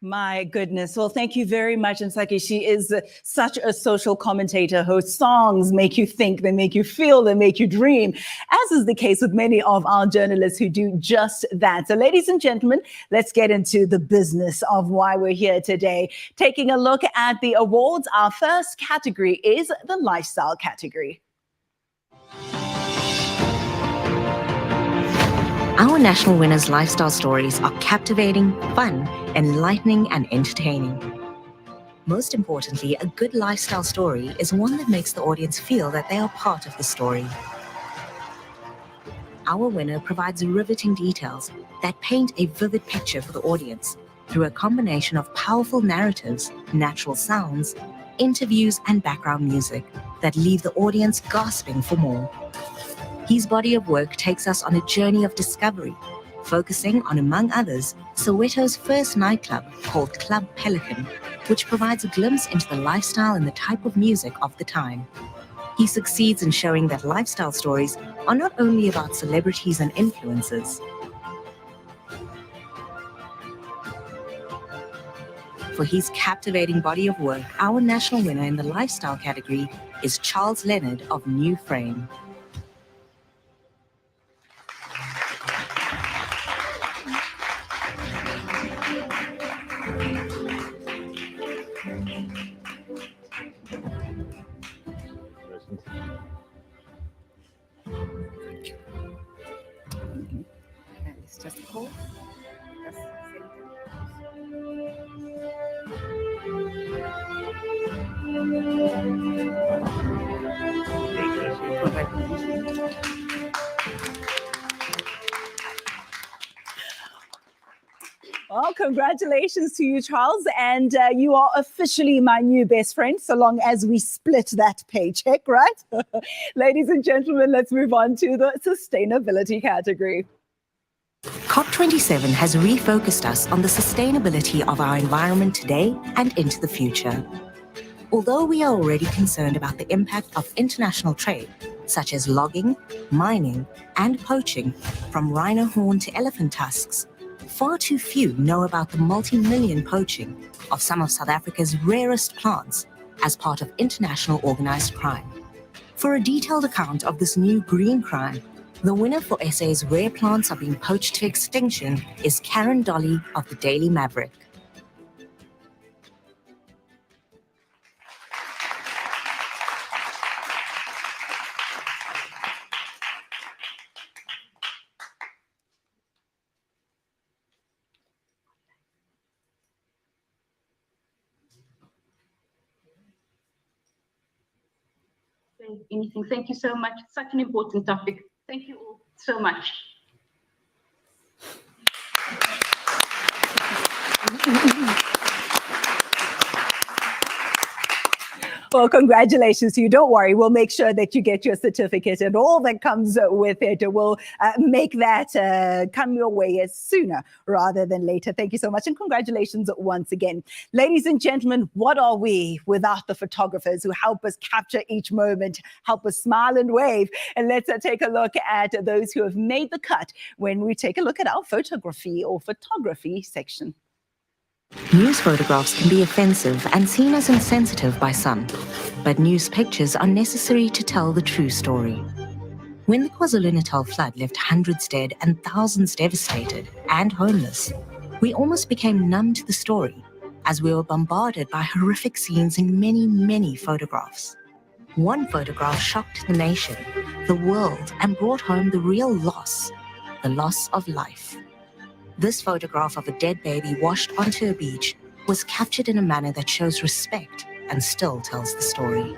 My goodness. Well, thank you very much, Nsaki. She is such a social commentator. Her songs make you think, they make you feel, they make you dream, as is the case with many of our journalists who do just that. So, ladies and gentlemen, let's get into the business of why we're here today. Taking a look at the awards, our first category is the lifestyle category. Our national winners' lifestyle stories are captivating, fun, enlightening, and entertaining. Most importantly, a good lifestyle story is one that makes the audience feel that they are part of the story. Our winner provides riveting details that paint a vivid picture for the audience through a combination of powerful narratives, natural sounds, interviews, and background music that leave the audience gasping for more. His body of work takes us on a journey of discovery, focusing on, among others, Soweto's first nightclub called Club Pelican, which provides a glimpse into the lifestyle and the type of music of the time. He succeeds in showing that lifestyle stories are not only about celebrities and influencers. For his captivating body of work, our national winner in the lifestyle category is Charles Leonard of New Frame. It's just cool. Well, congratulations to you, Charles. And you are officially my new best friend, so long as we split that paycheck, right? Ladies and gentlemen, let's move on to the sustainability category. COP27 has refocused us on the sustainability of our environment today and into the future. Although we are already concerned about the impact of international trade, such as logging, mining, and poaching, from rhino horn to elephant tusks, far too few know about the multi-million poaching of some of South Africa's rarest plants as part of international organized crime. For a detailed account of this new green crime, the winner for SA's Rare Plants Are Being Poached to Extinction is Karen Dolly of the Daily Maverick. Anything. Thank you so much. Such an important topic. Thank you all so much. Well, congratulations to you. Don't worry, we'll make sure that you get your certificate and all that comes with it. We'll make that come your way sooner rather than later. Thank you so much, and congratulations once again. Ladies and gentlemen, what are we without the photographers who help us capture each moment, help us smile and wave? And let's take a look at those who have made the cut when we take a look at our photography section. News photographs can be offensive and seen as insensitive by some, but news pictures are necessary to tell the true story. When the KwaZulu-Natal flood left hundreds dead and thousands devastated and homeless, we almost became numb to the story as we were bombarded by horrific scenes in many, many photographs. One photograph shocked the nation, the world, and brought home the real loss, the loss of life. This photograph of a dead baby washed onto a beach was captured in a manner that shows respect and still tells the story.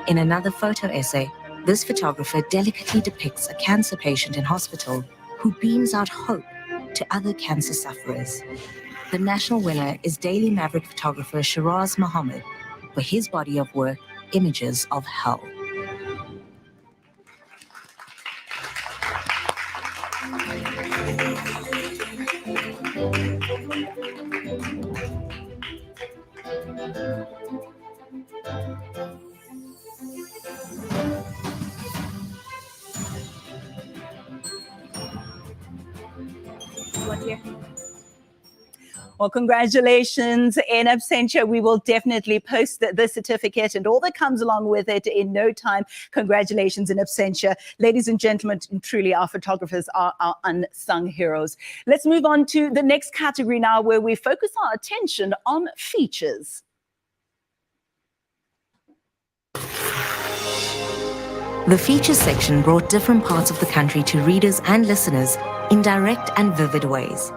In another photo essay, this photographer delicately depicts a cancer patient in hospital who beams out hope to other cancer sufferers. The national winner is Daily Maverick photographer Shiraz Mohammed for his body of work, Images of Hell. Well, congratulations in absentia. We will definitely post the certificate and all that comes along with it in no time. Congratulations in absentia. Ladies and gentlemen, truly our photographers are our unsung heroes. Let's move on to the next category now, where we focus our attention on features. The features section brought different parts of the country to readers and listeners in direct and vivid ways.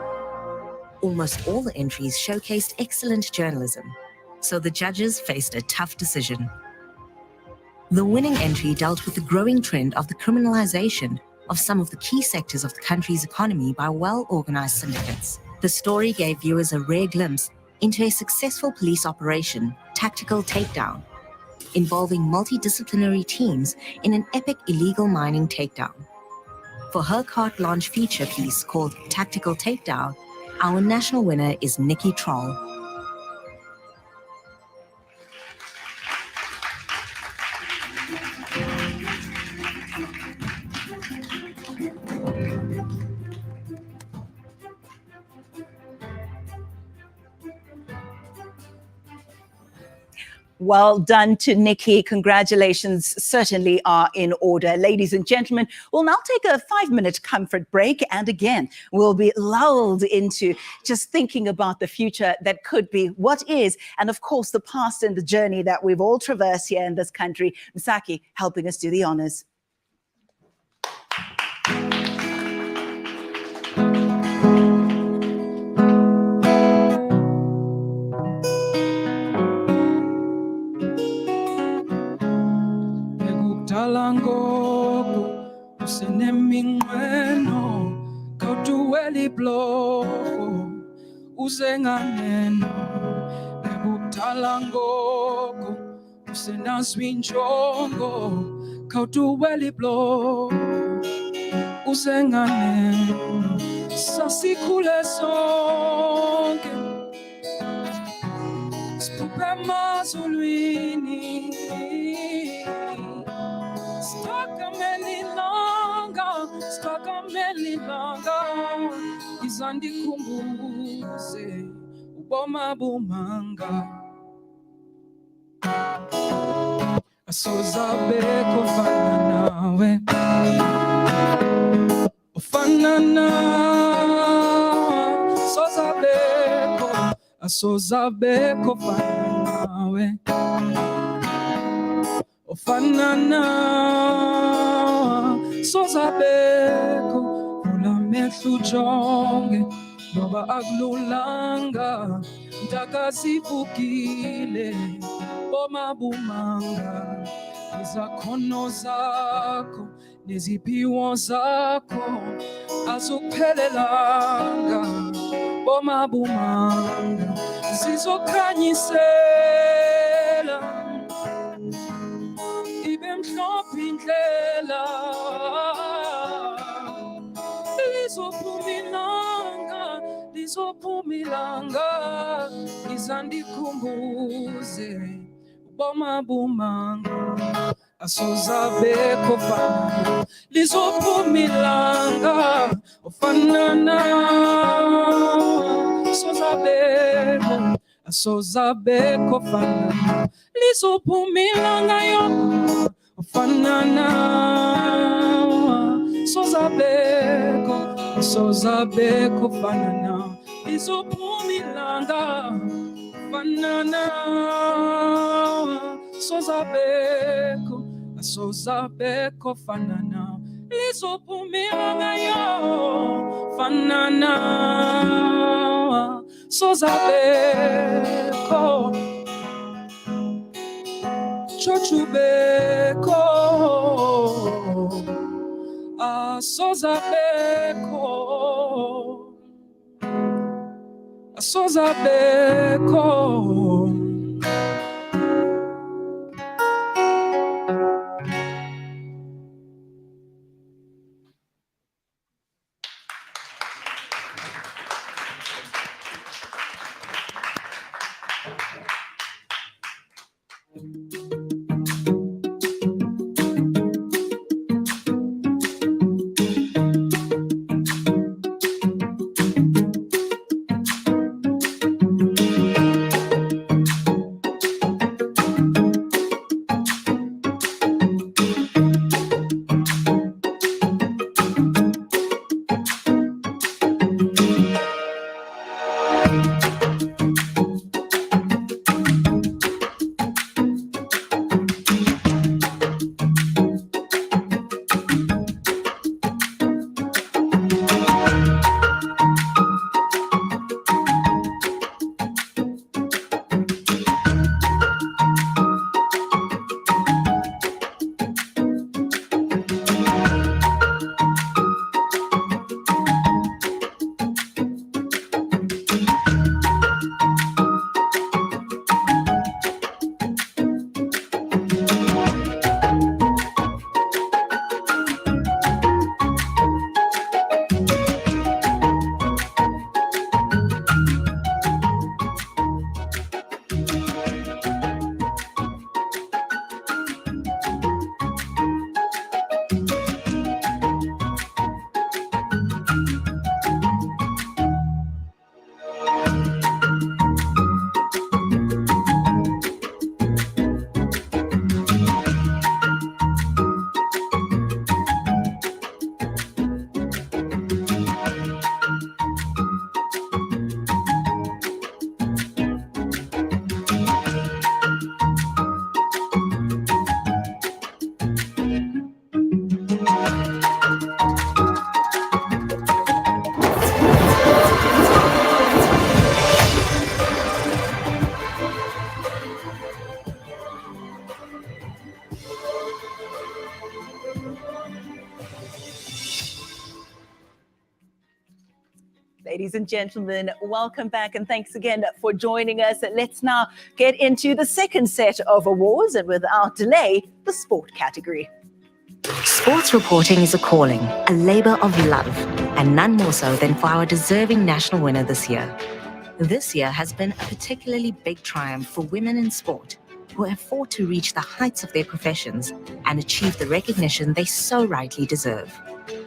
Almost all the entries showcased excellent journalism, so the judges faced a tough decision. The winning entry dealt with the growing trend of the criminalization of some of the key sectors of the country's economy by well-organized syndicates. The story gave viewers a rare glimpse into a successful police operation, Tactical Takedown, involving multidisciplinary teams in an epic illegal mining takedown. For her carte blanche feature piece called Tactical Takedown, our national winner is Nikki Troll. Well done to Nikki. Congratulations certainly are in order. Ladies and gentlemen, we'll now take a 5-minute comfort break. And again, we'll be lulled into just thinking about the future that could be, what is, and of course, the past and the journey that we've all traversed here in this country. Msaki helping us do the honors. Talangoku useneminqweno kawutuweli bloko usenganeno nekutalangoku usenaswinjongo kawutuweli bloko usenganeno sasikhule sonke siphuphe emazulwini Stakamelilanga, izandikhumbuze uboma bumanga. Asozabeko fana nawe, ofana nawe, asozabeko fana nawe, ofana nawe, sozabeko ula mehlu jonge noba akululanga ntakazivukile bomabumanga izakhono zakho neziphiwo zakho azukuphelelanga bomabumanga zizokhanyisela ibe mhlophe indlela lizophumilanga izandikhumbuze bomabumanga asozabeko fana lizophumilanga ofana nawe asozabeko fana lizophumilanga yo ofana nawe sozabeko fana nawe lizophumilanga fana nawe sozabeko fana nawe lizophumilanga yo fana nawe sozabeko chochubeko asozabeko Ladies and gentlemen, welcome back and thanks again for joining us. Let's now get into the second set of awards and without delay, the sport category. Sports reporting is a calling, a labor of love, and none more so than for our deserving national winner this year. This year has been a particularly big triumph for women in sport who have fought to reach the heights of their professions and achieve the recognition they so rightly deserve.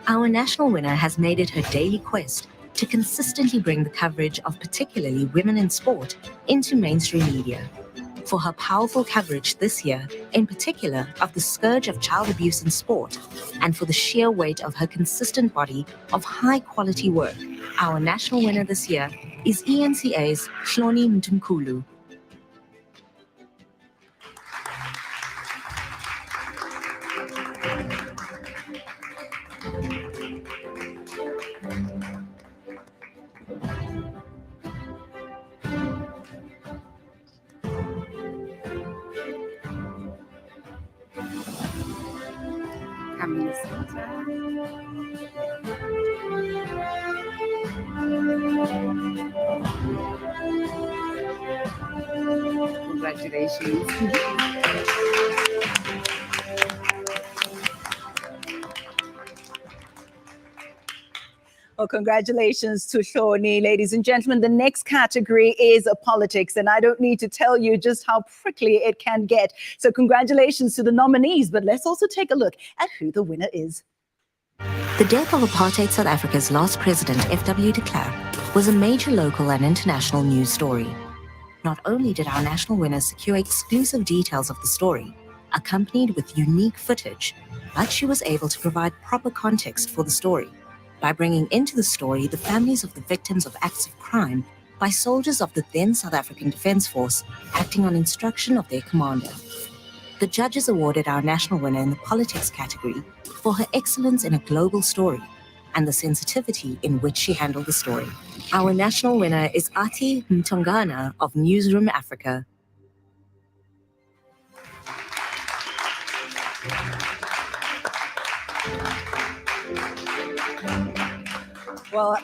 Our national winner has made it her daily quest to consistently bring the coverage of particularly women in sport into mainstream media. For her powerful coverage this year, in particular of the scourge of child abuse in sport, and for the sheer weight of her consistent body of high-quality work, our national winner this year is ENCA's Hloni Mtunkulu. Coming center. Congratulations. Well, congratulations to Hloni, ladies and gentlemen. The next category is politics, and I don't need to tell you just how prickly it can get. So congratulations to the nominees, but let's also take a look at who the winner is. The death of apartheid South Africa's last president, F.W. de Klerk, was a major local and international news story. Not only did our national winner secure exclusive details of the story, accompanied with unique footage, but she was able to provide proper context for the story by bringing into the story the families of the victims of acts of crime by soldiers of the then South African Defence Force acting on instruction of their commander. The judges awarded our national winner in the politics category for her excellence in a global story and the sensitivity in which she handled the story. Our national winner is Ati Mtongana of Newsroom Africa. Well,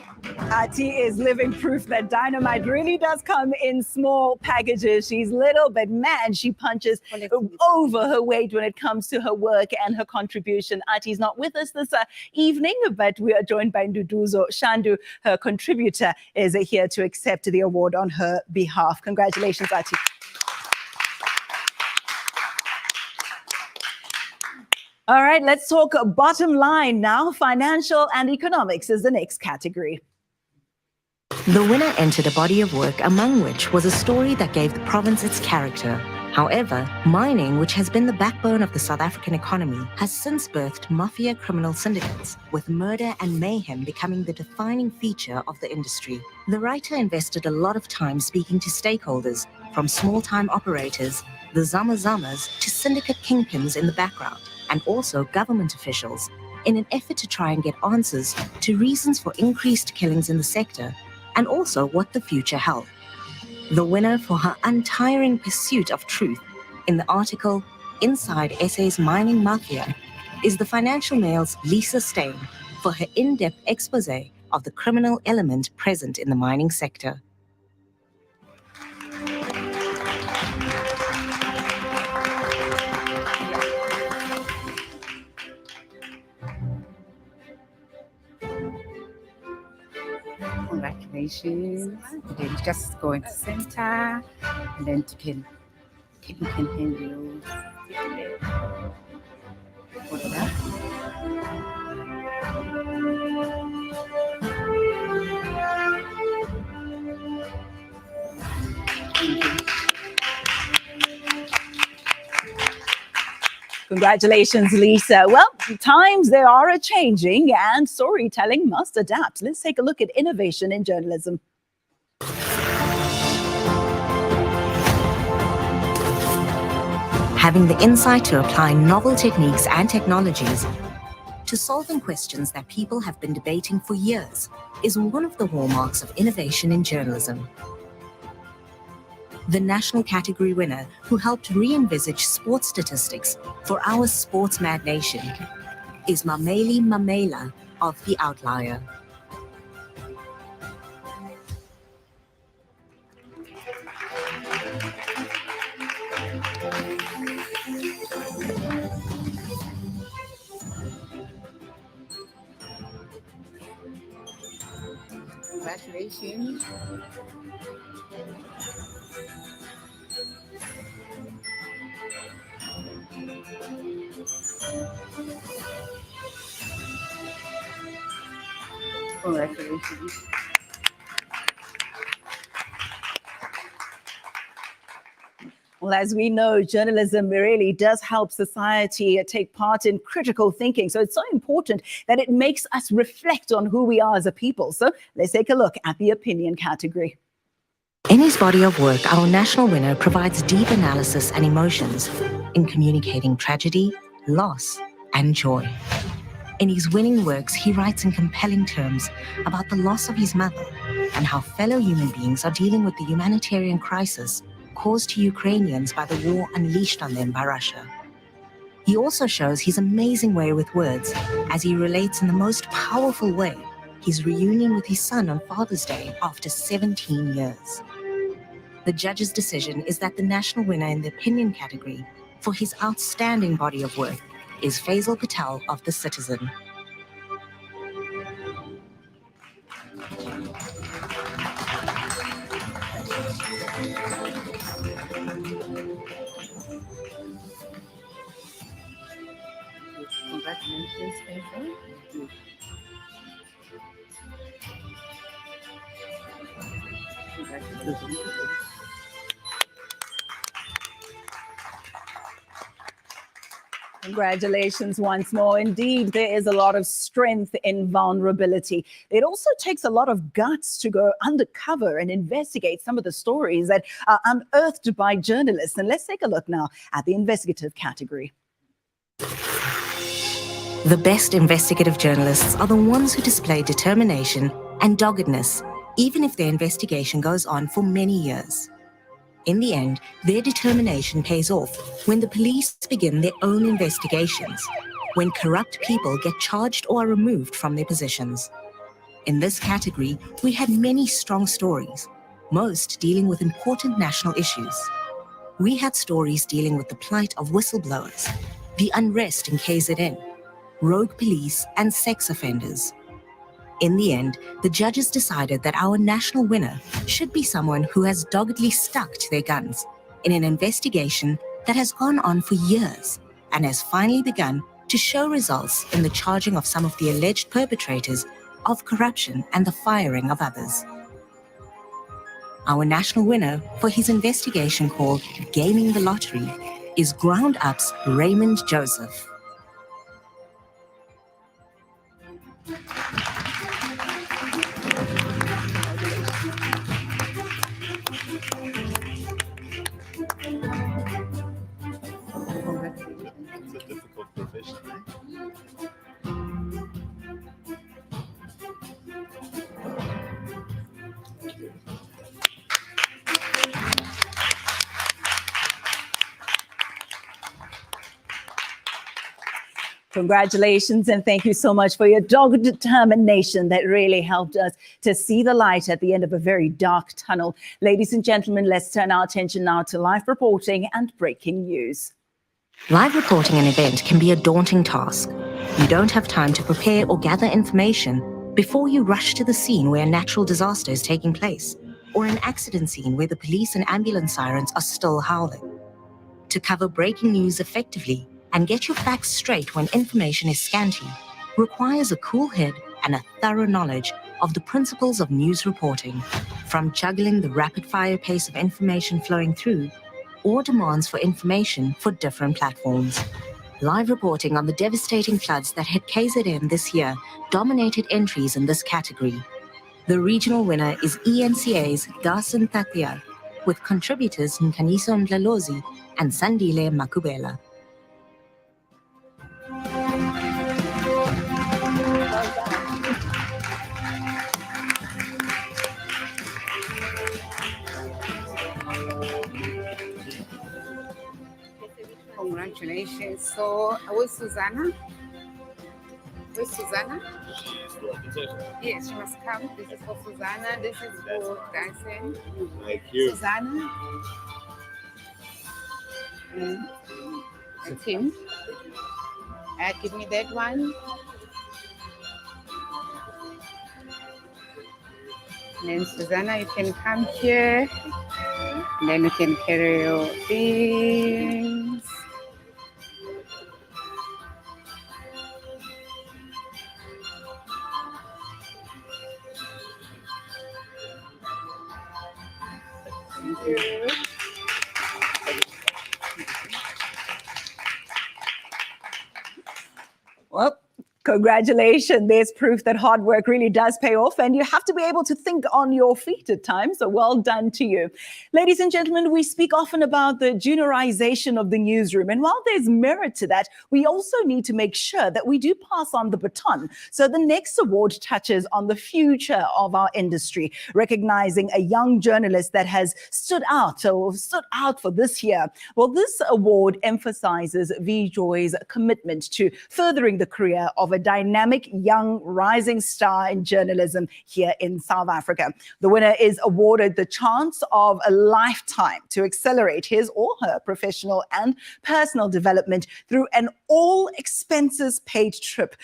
Ati is living proof that dynamite really does come in small packages. She's little, but man, she punches over her weight when it comes to her work and her contribution. Ati's not with us this evening, but we are joined by Nduduzo Shandu. Her contributor is here to accept the award on her behalf. Congratulations, Ati. All right, let's talk bottom line now. Financial and economics is the next category. The winner entered a body of work among which was a story that gave the province its character. However, mining, which has been the backbone of the South African economy, has since birthed mafia criminal syndicates, with murder and mayhem becoming the defining feature of the industry. The writer invested a lot of time speaking to stakeholders, from small-time operators, the Zama-Zamas, to syndicate kingpins in the background, and also government officials, in an effort to try and get answers to reasons for increased killings in the sector, and also what the future held. The winner for her untiring pursuit of truth in the article Inside SA's Mining Mafia is the Financial Mail's Lisa Steyn for her in-depth expose of the criminal element present in the mining sector. Congratulations. Then just go into center, and then you can handle Congratulations, Lisa. Well, times they are a-changing and storytelling must adapt. Let's take a look at innovation in journalism. Having the insight to apply novel techniques and technologies to solving questions that people have been debating for years is one of the hallmarks of innovation in journalism. The national category winner who helped re-envisage sports statistics for our sports-mad nation is Mameli Mamela of The Outlier. Congratulations. Congratulations. Well, as we know, journalism really does help society take part in critical thinking. So it's so important that it makes us reflect on who we are as a people. So let's take a look at the opinion category. In his body of work, our national winner provides deep analysis and emotions in communicating tragedy, loss, and joy. In his winning works, he writes in compelling terms about the loss of his mother and how fellow human beings are dealing with the humanitarian crisis caused to Ukrainians by the war unleashed on them by Russia. He also shows his amazing way with words as he relates in the most powerful way his reunion with his son on Father's Day after 17 years. The judge's decision is that the national winner in the opinion category for his outstanding body of work is Faisal Patel of The Citizen. Congratulations, Faisal. Congratulations. Congratulations once more. Indeed, there is a lot of strength in vulnerability. It also takes a lot of guts to go undercover and investigate some of the stories that are unearthed by journalists. And let's take a look now at the investigative category. The best investigative journalists are the ones who display determination and doggedness, even if their investigation goes on for many years. In the end, their determination pays off when the police begin their own investigations, when corrupt people get charged or are removed from their positions. In this category, we had many strong stories, most dealing with important national issues. We had stories dealing with the plight of whistleblowers, the unrest in KZN, rogue police, and sex offenders. In the end, the judges decided that our national winner should be someone who has doggedly stuck to their guns in an investigation that has gone on for years and has finally begun to show results in the charging of some of the alleged perpetrators of corruption and the firing of others. Our national winner for his investigation called Gaming the Lottery is Ground Up's Raymond Joseph. It's a difficult profession, eh? Congratulations and thank you so much for your dogged determination that really helped us to see the light at the end of a very dark tunnel. Ladies and gentlemen, let's turn our attention now to live reporting and breaking news. Live reporting an event can be a daunting task. You don't have time to prepare or gather information before you rush to the scene where a natural disaster is taking place, or an accident scene where the police and ambulance sirens are still howling. To cover breaking news effectively and get your facts straight when information is scanty requires a cool head and a thorough knowledge of the principles of news reporting, from juggling the rapid-fire pace of information flowing through or demands for information for different platforms. Live reporting on the devastating floods that hit KZN this year dominated entries in this category. The regional winner is ENCA's Dasan Tatia, with contributors Nkaniso Ndlalozi and Sandile Makubela. Congratulations. So, where's Susanna? Where's Susanna? Yes, she must come. This is for Susanna. This is for Dyson. Thank you. Susanna. Tim. Give me that one. And then Susanna, you can come here. And then you can carry your things. Thank you. Well, congratulations. There's proof that hard work really does pay off, and you have to be able to think on your feet at times. So well done to you. Ladies and gentlemen, we speak often about the juniorization of the newsroom. And while there's merit to that, we also need to make sure that we do pass on the baton. So the next award touches on the future of our industry, recognizing a young journalist that has stood out for this year. Well, this award emphasizes VJOY's commitment to furthering the career of a dynamic young rising star in journalism here in South Africa. The winner is awarded the chance of a lifetime to accelerate his or her professional and personal development through an all expenses paid trip,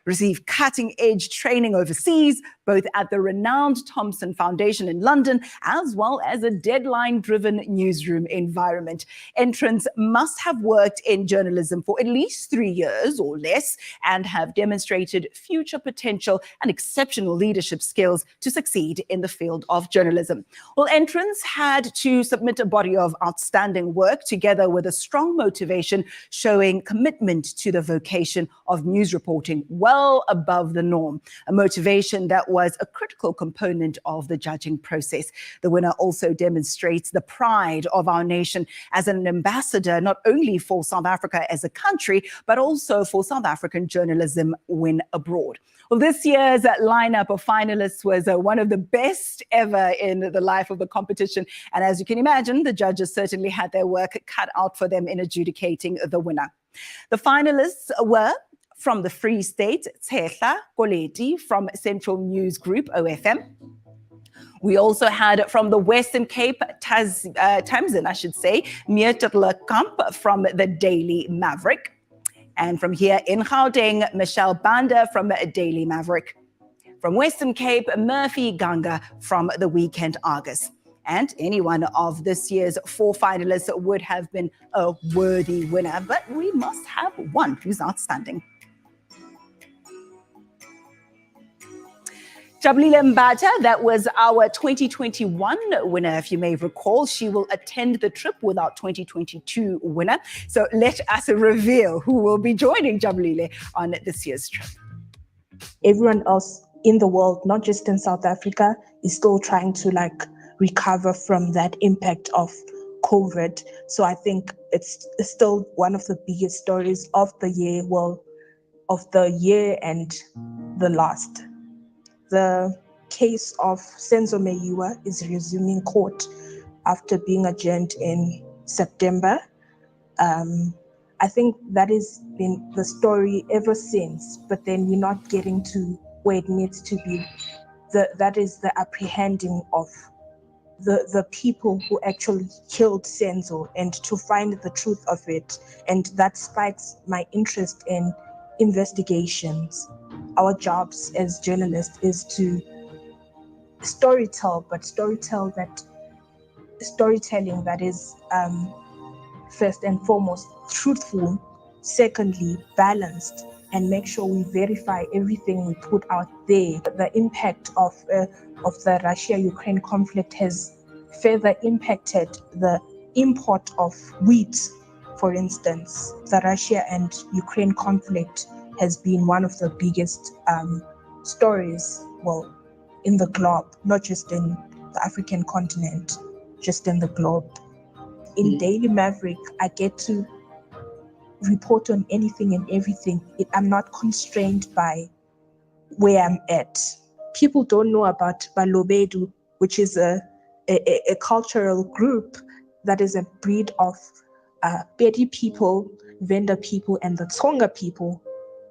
receive cutting-edge training overseas, both at the renowned Thompson Foundation in London, as well as a deadline-driven newsroom environment. Entrants must have worked in journalism for at least 3 years or less and have demonstrated future potential and exceptional leadership skills to succeed in the field of journalism. Well, entrants had to submit a body of outstanding work together with a strong motivation showing commitment to the vocation of news reporting well above the norm, a motivation that was a critical component of the judging process. The winner also demonstrates the pride of our nation as an ambassador, not only for South Africa as a country, but also for South African journalism when abroad. Well, this year's lineup of finalists was one of the best ever in the life of the competition. And as you can imagine, the judges certainly had their work cut out for them in adjudicating the winner. The finalists were from the Free State, Tshehla Koleti from Central News Group, OFM. We also had from the Western Cape, Tamsin, I should say, Mieterle Kamp from the Daily Maverick. And from here in Gauteng, Michelle Banda from Daily Maverick. From Western Cape, Murphy Ganga from the Weekend Argus. And any one of this year's 4 finalists would have been a worthy winner, but we must have one who's outstanding. Jabulile Mbata, that was our 2021 winner. If you may recall, she will attend the trip with our 2022 winner. So let us reveal who will be joining Jabulile on this year's trip. Everyone else in the world, not just in South Africa, is still trying to recover from that impact of COVID. So I think it's still one of the biggest stories of the year, and the last. The case of Senzo Meyiwa is resuming court after being adjourned in September. I think that has been the story ever since, but then we're not getting to where it needs to be. That is the apprehending of the people who actually killed Senzo and to find the truth of it. And that spikes my interest in investigations. Our jobs as journalists is to storytelling that is first and foremost truthful, secondly balanced, and make sure we verify everything we put out there. The impact of the Russia-Ukraine conflict has further impacted the import of wheat, for instance. The Russia and Ukraine conflict has been one of the biggest stories, in the globe, not just in the African continent, just in the globe. In Daily Maverick, I get to report on anything and everything. I'm not constrained by where I'm at. People don't know about Balobedu, which is a cultural group that is a breed of Pedi people, Venda people, and the Tsonga people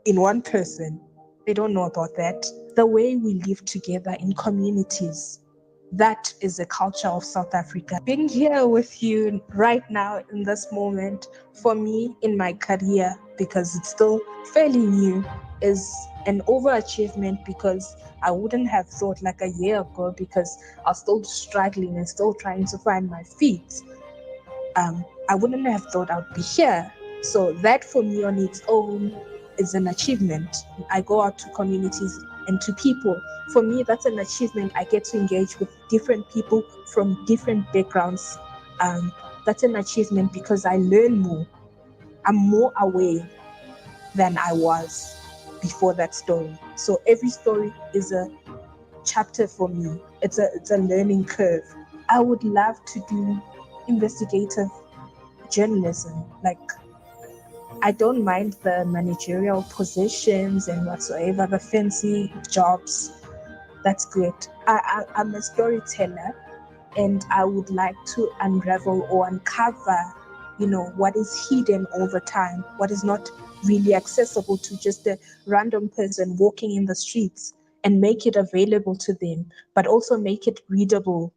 in one person. They don't know about that. The way we live together in communities, that is the culture of South Africa. Being here with you right now in this moment, for me in my career, because it's still fairly new, is an overachievement because I wouldn't have thought like a year ago, because I was still struggling and still trying to find my feet. I wouldn't have thought I'd be here. So that for me on its own is an achievement. I go out to communities and to people. For me, that's an achievement. I get to engage with different people from different backgrounds. That's an achievement because I learn more. I'm more aware than I was before that story. So every story is a chapter for me. It's a learning curve. I would love to do investigative journalism. Like, I don't mind the managerial positions and whatsoever, the fancy jobs. That's great. I'm a storyteller, and I would like to unravel or uncover, what is hidden over time, what is not really accessible to just a random person walking in the streets, and make it available to them, but also make it readable.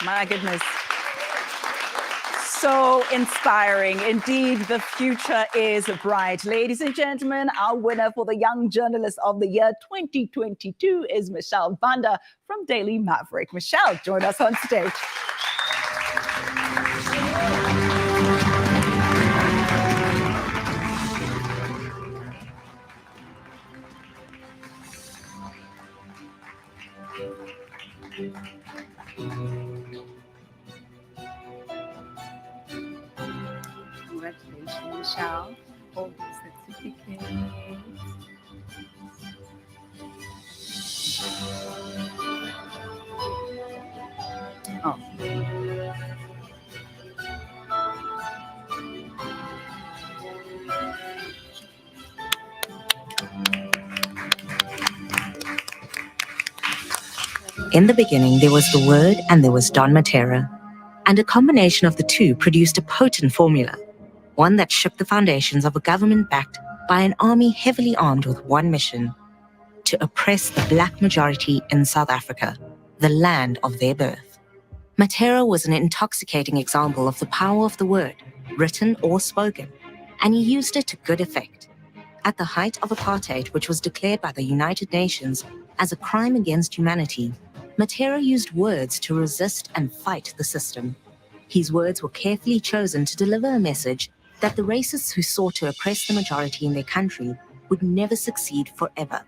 My goodness. So inspiring. Indeed, the future is bright. Ladies and gentlemen, our winner for the Young Journalist of the Year 2022 is Michelle Banda from Daily Maverick. Michelle, join us on stage. Congratulations, Michelle, for the certificate. Oh. In the beginning, there was the Word and there was Don Matera, and a combination of the two produced a potent formula, one that shook the foundations of a government backed by an army heavily armed with one mission: to oppress the black majority in South Africa, the land of their birth. Matera was an intoxicating example of the power of the word, written or spoken, and he used it to good effect. At the height of apartheid, which was declared by the United Nations as a crime against humanity, Matera used words to resist and fight the system. His words were carefully chosen to deliver a message that the racists who sought to oppress the majority in their country would never succeed forever,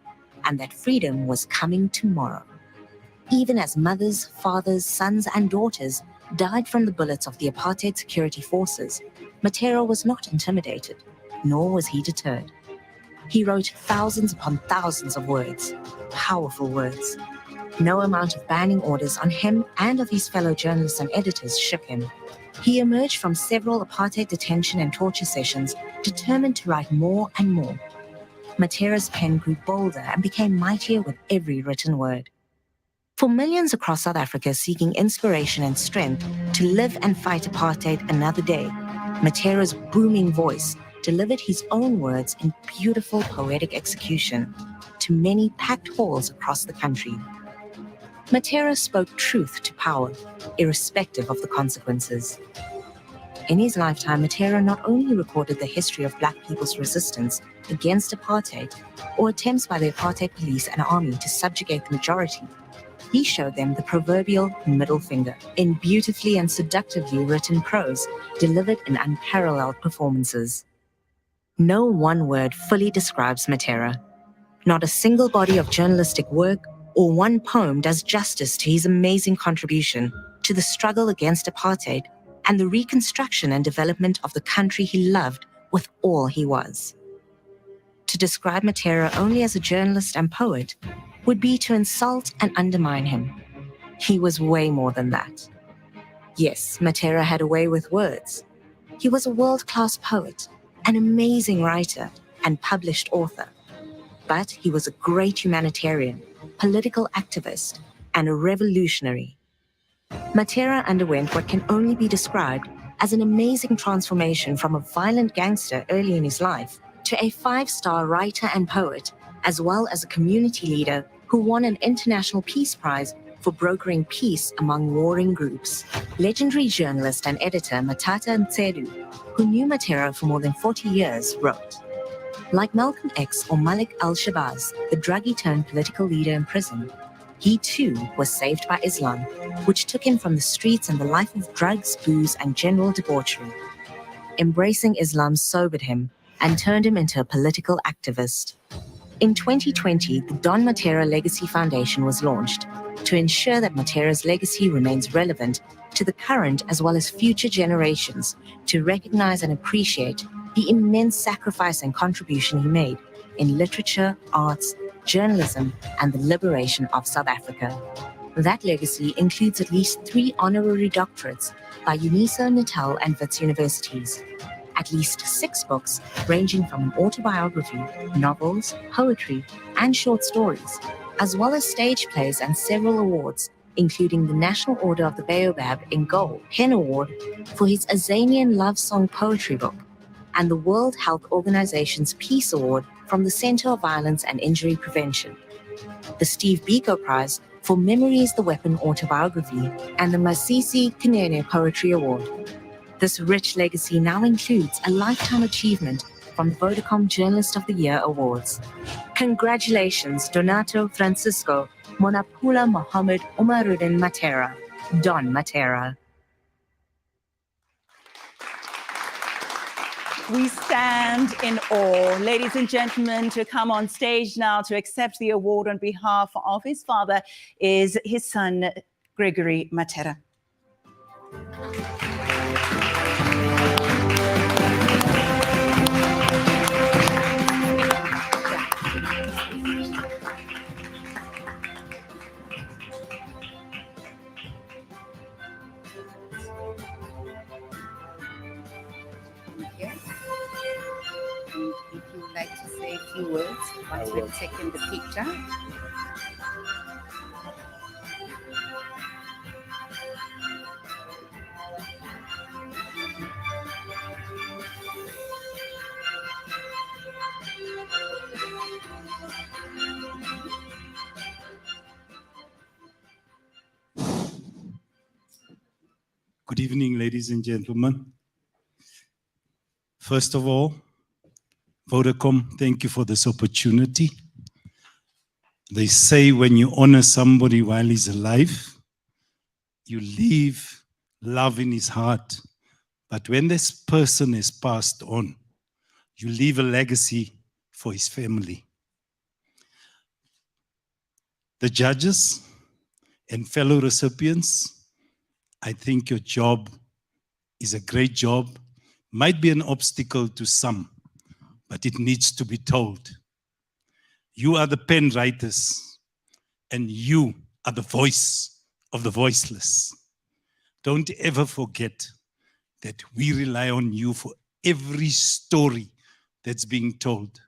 and that freedom was coming tomorrow. Even as mothers, fathers, sons, and daughters died from the bullets of the apartheid security forces, Matera was not intimidated, nor was he deterred. He wrote thousands upon thousands of words, powerful words. No amount of banning orders on him and of his fellow journalists and editors shook him. He emerged from several apartheid detention and torture sessions, determined to write more and more. Matera's pen grew bolder and became mightier with every written word. For millions across South Africa seeking inspiration and strength to live and fight apartheid another day, Matera's booming voice delivered his own words in beautiful poetic execution to many packed halls across the country. Matera spoke truth to power, irrespective of the consequences. In his lifetime, Matera not only recorded the history of Black people's resistance against apartheid or attempts by the apartheid police and army to subjugate the majority, he showed them the proverbial middle finger in beautifully and seductively written prose delivered in unparalleled performances. No one word fully describes Matera. Not a single body of journalistic work or one poem does justice to his amazing contribution to the struggle against apartheid and the reconstruction and development of the country he loved with all he was. To describe Matera only as a journalist and poet would be to insult and undermine him. He was way more than that. Yes, Matera had a way with words. He was a world-class poet, an amazing writer, and published author. But he was a great humanitarian, political activist, and a revolutionary. Matera underwent what can only be described as an amazing transformation from a violent gangster early in his life to a 5-star writer and poet, as well as a community leader who won an International Peace Prize for brokering peace among warring groups. Legendary journalist and editor Matata Mtsedu, who knew Matera for more than 40 years, wrote, Like Malcolm X or Malik al-Shabazz, the druggy-turned political leader in prison, he too was saved by Islam, which took him from the streets and the life of drugs, booze, and general debauchery. Embracing Islam sobered him and turned him into a political activist. In 2020, the Don Matera Legacy Foundation was launched to ensure that Matera's legacy remains relevant to the current as well as future generations, to recognize and appreciate the immense sacrifice and contribution he made in literature, arts, journalism, and the liberation of South Africa. That legacy includes at least 3 honorary doctorates by UNISA, Natal, and Wits universities, at least 6 books ranging from autobiography, novels, poetry, and short stories, as well as stage plays and several awards, including the National Order of the Baobab in Gold Pen Award for his Azanian love song poetry book, and the World Health Organization's Peace Award from the Center of Violence and Injury Prevention, the Steve Biko Prize for Memory is the Weapon autobiography, and the Masisi Kinene Poetry Award. This rich legacy now includes a Lifetime Achievement from the Vodacom Journalist of the Year Awards. Congratulations, Donato Francisco Monapula Mohammed Umaruddin Matera, Don Matera. We stand in awe, ladies and gentlemen. To come on stage now to accept the award on behalf of his father is his son, Gregory Matera. If you would like to say a few words once we've taken the picture. Good evening, ladies and gentlemen. First of all, Vodacom, thank you for this opportunity. They say when you honor somebody while he's alive, you leave love in his heart. But when this person has passed on, you leave a legacy for his family. The judges and fellow recipients, I think your job is a great job. Might be an obstacle to some, but it needs to be told. You are the pen writers, and you are the voice of the voiceless. Don't ever forget that we rely on you for every story that's being told.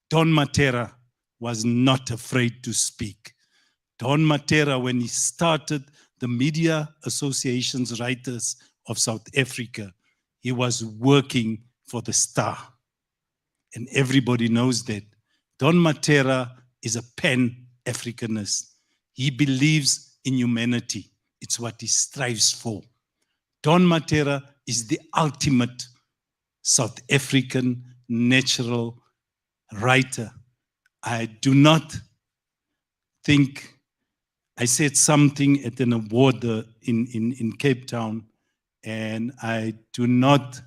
Don Matera was not afraid to speak. Don Matera, when he started the Media Association's Writers of South Africa, he was working for the Star. And everybody knows that. Don Matera is a pan-Africanist. He believes in humanity. It's what he strives for. Don Matera is the ultimate South African natural writer. I do not think, I said something at an award in Cape Town, and I do not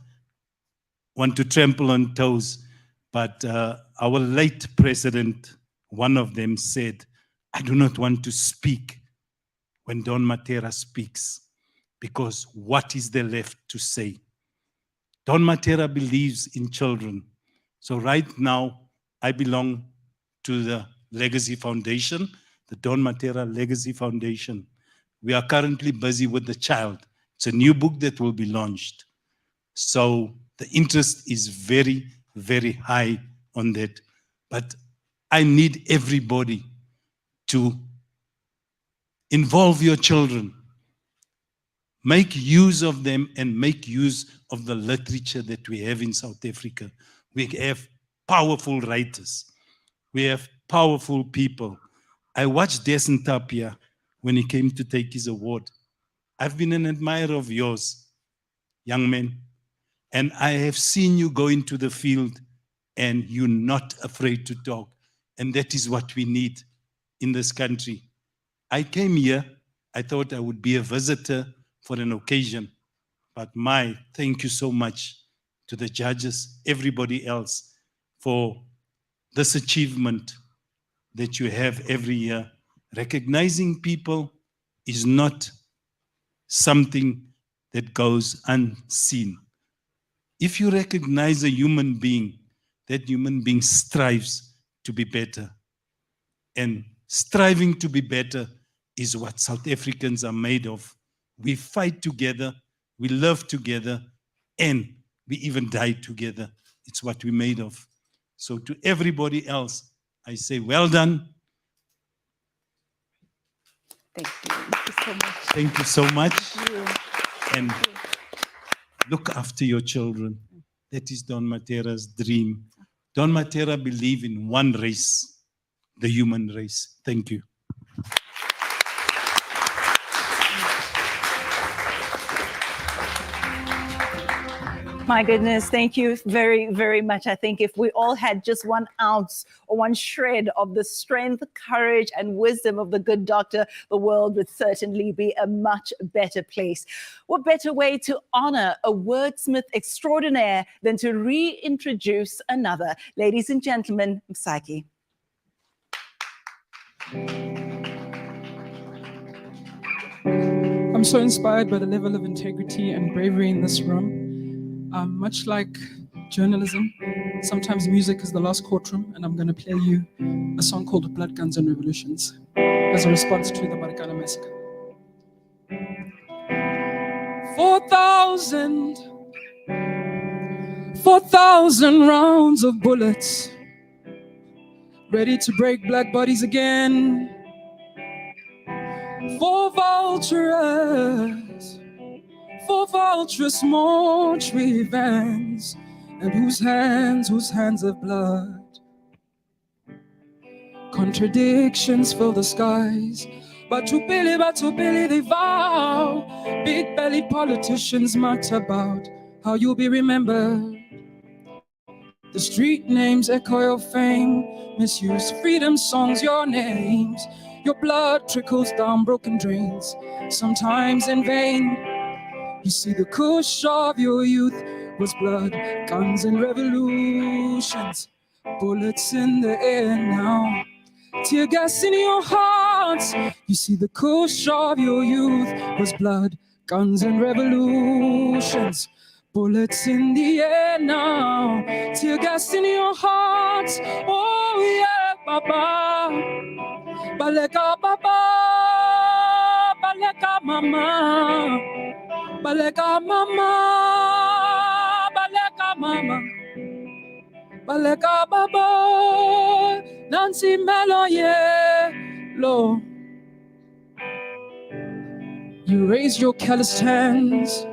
want to trample on toes, but our late president, one of them said, I do not want to speak when Don Matera speaks, because what is there left to say? Don Matera believes in children. So right now, I belong to the Legacy Foundation, the Don Matera Legacy Foundation. We are currently busy with The Child. It's a new book that will be launched. So the interest is very, very high on that. But I need everybody to involve your children. Make use of them and make use of the literature that we have in South Africa. We have powerful writers. We have powerful people. I watched Dessen Tapia when he came to take his award. I've been an admirer of yours, young man, and I have seen you go into the field and you're not afraid to talk. And that is what we need in this country. I came here, I thought I would be a visitor for an occasion, but thank you so much to the judges, everybody else, for this achievement that you have every year. Recognizing people is not something that goes unseen. If you recognize a human being, that human being strives to be better. And striving to be better is what South Africans are made of. We fight together, we love together, and we even die together. It's what we're made of. So to everybody else, I say, well done. Thank you so much. Thank you so much. And look after your children. That is Don Matera's dream. Don Matera believed in one race, the human race. Thank you. My goodness, thank you very, very much. I think if we all had just 1 ounce or 1 shred of the strength, courage, and wisdom of the good doctor, the world would certainly be a much better place. What better way to honor a wordsmith extraordinaire than to reintroduce another? Ladies and gentlemen, Msaki. I'm so inspired by the level of integrity and bravery in this room. Much like journalism, sometimes music is the last courtroom, and I'm going to play you a song called Blood, Guns and Revolutions as a response to the Marikana massacre. 4,000 rounds of bullets, ready to break black bodies again. 4 vultures, 4 vulturous mortuary vans, and whose hands of blood. Contradictions fill the skies, but to Billy they vow. Big belly politicians mutter about how you'll be remembered. The street names echo your fame, misuse freedom songs, your names. Your blood trickles down broken drains, sometimes in vain. You see the kush of your youth was blood, guns and revolutions. Bullets in the air now, tear gas in your hearts. You see the kush of your youth was blood, guns and revolutions. Bullets in the air now, tear gas in your hearts. Oh yeah, Baba, Baleka Baba, Baleka Mama, Baleka Mama, Baleka Mama, Baleka Baba, Nancy Melo, yeah, Lo. You raise your calloused hands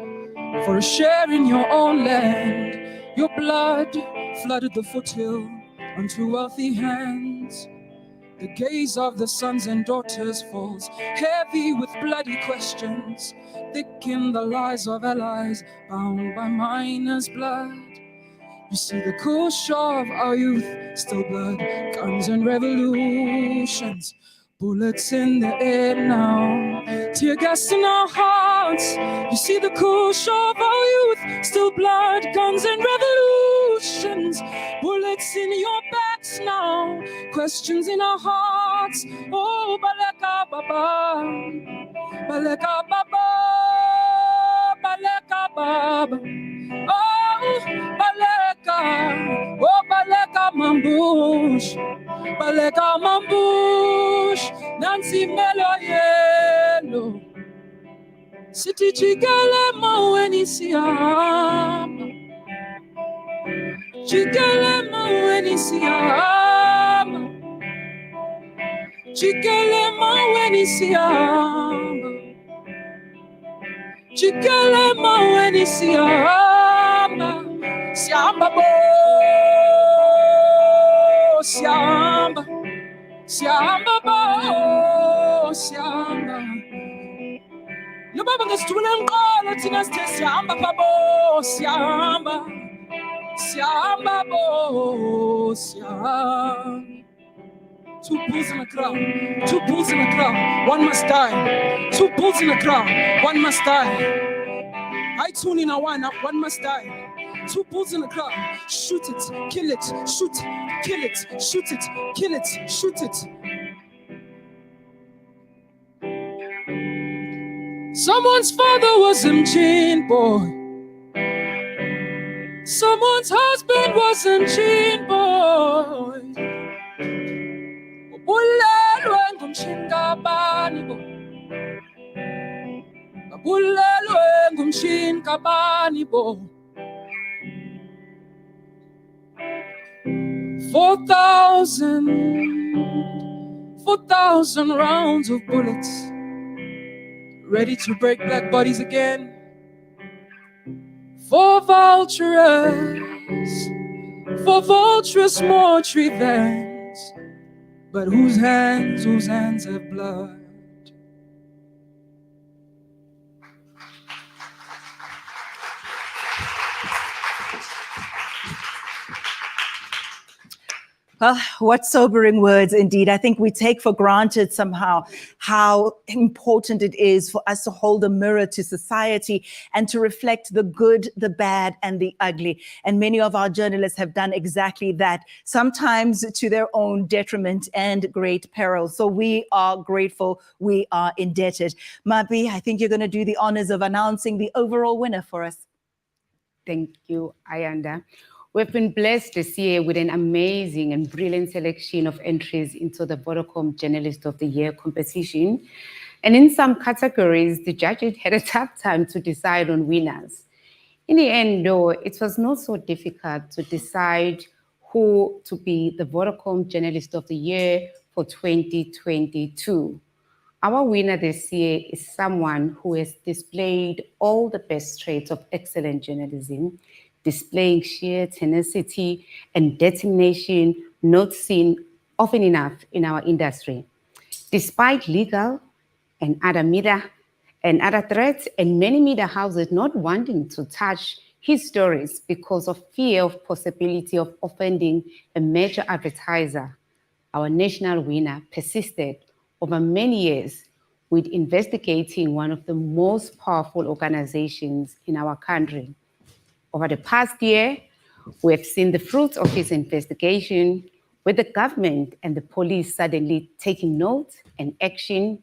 for a share in your own land. Your blood flooded the foothill onto wealthy hands. The gaze of the sons and daughters falls heavy with bloody questions, thick in the lies of allies bound by miners' blood. You see the kush of our youth, still blood, guns and revolutions. Bullets in the air now, tear gas in our hearts. You see the kush of our youth, still blood, guns and revolutions. Bullets in your backs now, questions in our hearts. Oh, Baleka Baba, Baleka Baba, Baleka Baba. Oh, Baleka, oh, Baleka Mambush, Baleka Mambush, Nancy Melo Yellow. City Chigale Maweni Siam, Chigale Maweni Siam, Chigale Maweni Siam, Chigale Maweni Siam, Siamba Bo, Siamba, Siamba Bo, Siamba. Nobaba ngesithulela nqolo thina sithe sihamba phabo sihamba Siyahamba bo, siyahamba. 2 bulls in a crowd, 2 bulls in a crowd, one must die. 2 bulls in a crowd, one must die. I tune in a one must die. 2 bulls in a crowd, shoot it, kill it, shoot it, kill it, shoot it, kill it, shoot it. Someone's father was a gene boy. Someone's husband was a gene boy. Bulelwe ngumshinkabani bo. Bulelwe ngumshinkabani bo. 4,000 rounds of bullets, ready to break black bodies again. For vulturous more revenge. But whose hands have blood? What sobering words indeed. I think we take for granted somehow how important it is for us to hold a mirror to society and to reflect the good, the bad, and the ugly. And many of our journalists have done exactly that, sometimes to their own detriment and great peril. So we are grateful, we are indebted. Mabi, I think you're going to do the honors of announcing the overall winner for us. Thank you, Ayanda. We've been blessed this year with an amazing and brilliant selection of entries into the Vodacom Journalist of the Year competition. And in some categories, the judges had a tough time to decide on winners. In the end, though, it was not so difficult to decide who to be the Vodacom Journalist of the Year for 2022. Our winner this year is someone who has displayed all the best traits of excellent journalism, displaying sheer tenacity and determination not seen often enough in our industry. Despite legal and other threats and many media houses not wanting to touch his stories because of fear of possibility of offending a major advertiser, our national winner persisted over many years with investigating one of the most powerful organizations in our country. Over the past year, we have seen the fruits of his investigation, with the government and the police suddenly taking note and action,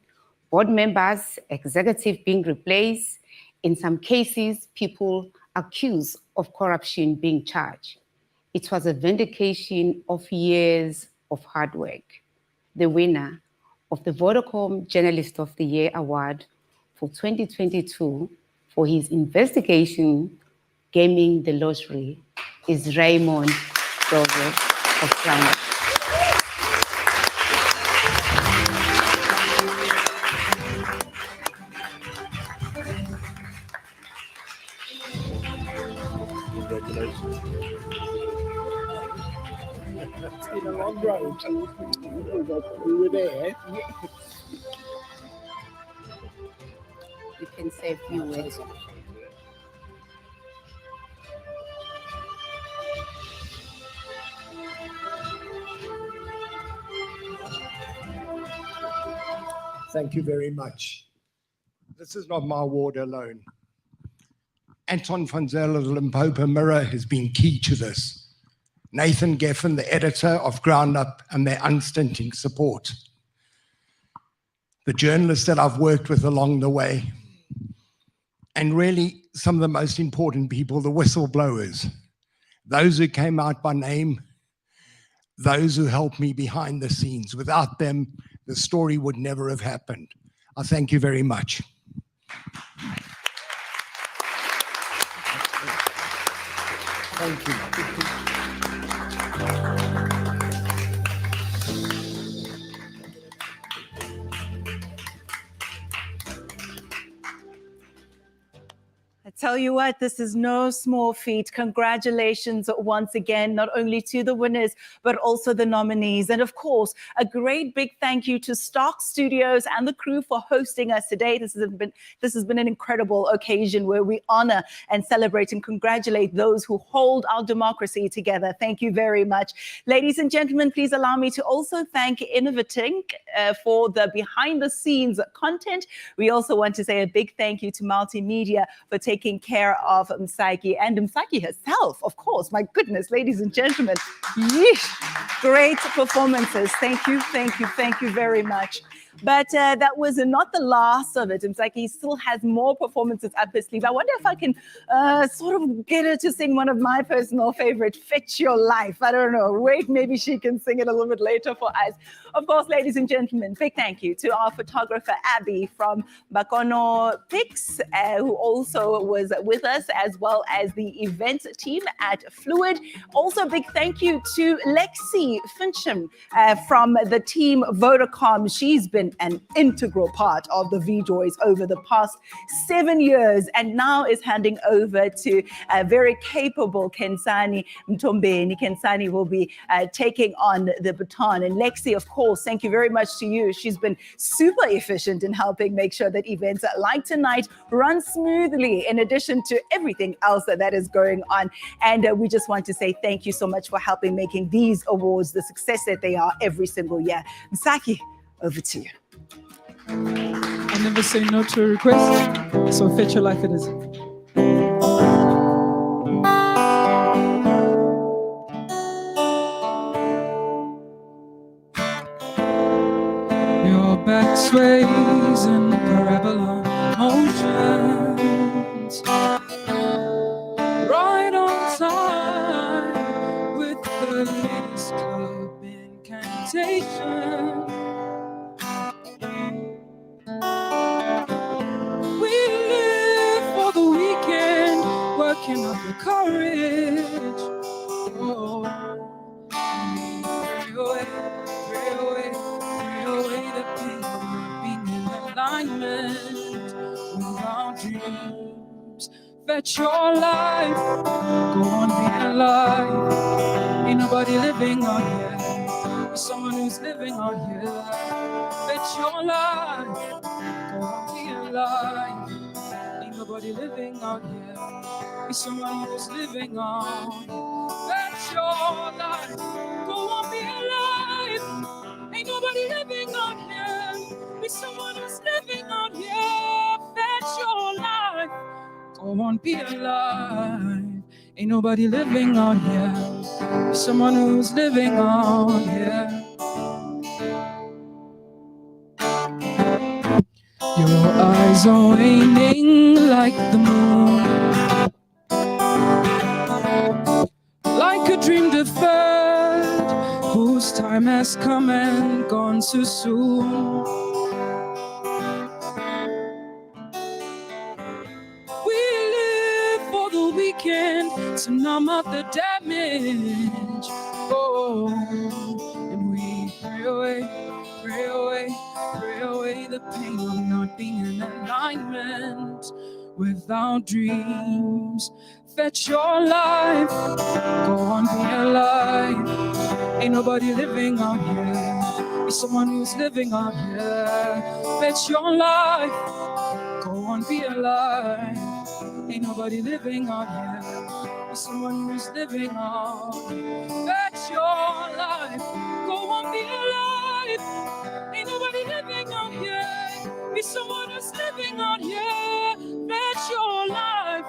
board members, executives being replaced, in some cases, people accused of corruption being charged. It was a vindication of years of hard work. The winner of the Vodacom Journalist of the Year Award for 2022 for his investigation gaming the lottery is Raymond Joseph of Ghana. Congratulations. It's been a long road. We were there. You can say a few words. Thank you very much. This is not my award alone. Anton van Zel of the Limpopo Mirror has been key to this. Nathan Geffen, the editor of Ground Up, and their unstinting support. The journalists that I've worked with along the way. And really, some of the most important people, the whistleblowers. Those who came out by name, those who helped me behind the scenes. Without them, the story would never have happened. I thank you very much. Thank you. Tell you what, this is no small feat. Congratulations once again, not only to the winners, but also the nominees. And of course, a great big thank you to Stock Studios and the crew for hosting us today. This has been an incredible occasion where we honor and celebrate and congratulate those who hold our democracy together. Thank you very much. Ladies and gentlemen, please allow me to also thank Innovatink for the behind the scenes content. We also want to say a big thank you to Multimedia for taking care of Msaki and Msaki herself, of course. My goodness, ladies and gentlemen. Yeesh. Great performances. Thank you very much. But that was not the last of it. Msaki still has more performances up his sleeve. I wonder if I can sort of get her to sing one of my personal favorite, Fetch Your Life. I don't know. Wait, maybe she can sing it a little bit later for us. Of course, ladies and gentlemen, big thank you to our photographer, Abby from Bakono Pics, who also was with us, as well as the event team at Fluid. Also, big thank you to Lexi Fincham from the team Vodacom. She's been an integral part of the VJOYs over the past 7 years, and now is handing over to a very capable Kensani Mtombeni. Kensani will be taking on the baton. And Lexi, of course, thank you very much to you. She's been super efficient in helping make sure that events like tonight run smoothly, in addition to everything else that is going on. And we just want to say thank you so much for helping making these awards the success that they are every single year. Msaki, over to you. I never say no to a request, so Fetch Your Life it is. Your back sways in parabola motions, right on time with the latest club incantation. We live for the weekend, working up the courage. Oh, pray away the pain of not being in alignment with our dreams. Fetch your life, go on, be alive. Ain't nobody living on here, there's someone who's living on here. Fetch your life, go on, be alive. Ain't nobody living out here, it's someone who's living on. Fetch your life, go on, be alive. Ain't nobody living out here, it's someone who's living out here. Fetch your life, go on, be alive. Ain't nobody living out here, it's someone who's living out here. Your eyes are waning like the moon, like a dream deferred, whose time has come and gone too soon. We live for the weekend to numb up the damage. Oh, and we pray away the pain of not being in alignment with our dreams. Fetch your life, go on, be alive. Ain't nobody living out here, it's someone who's living out here. Fetch your life, go on, be alive. Ain't nobody living out here, it's someone who's living out. Fetch your life, go on, be alive. Ain't nobody living out here, it's someone who's living out here. Fetch your life,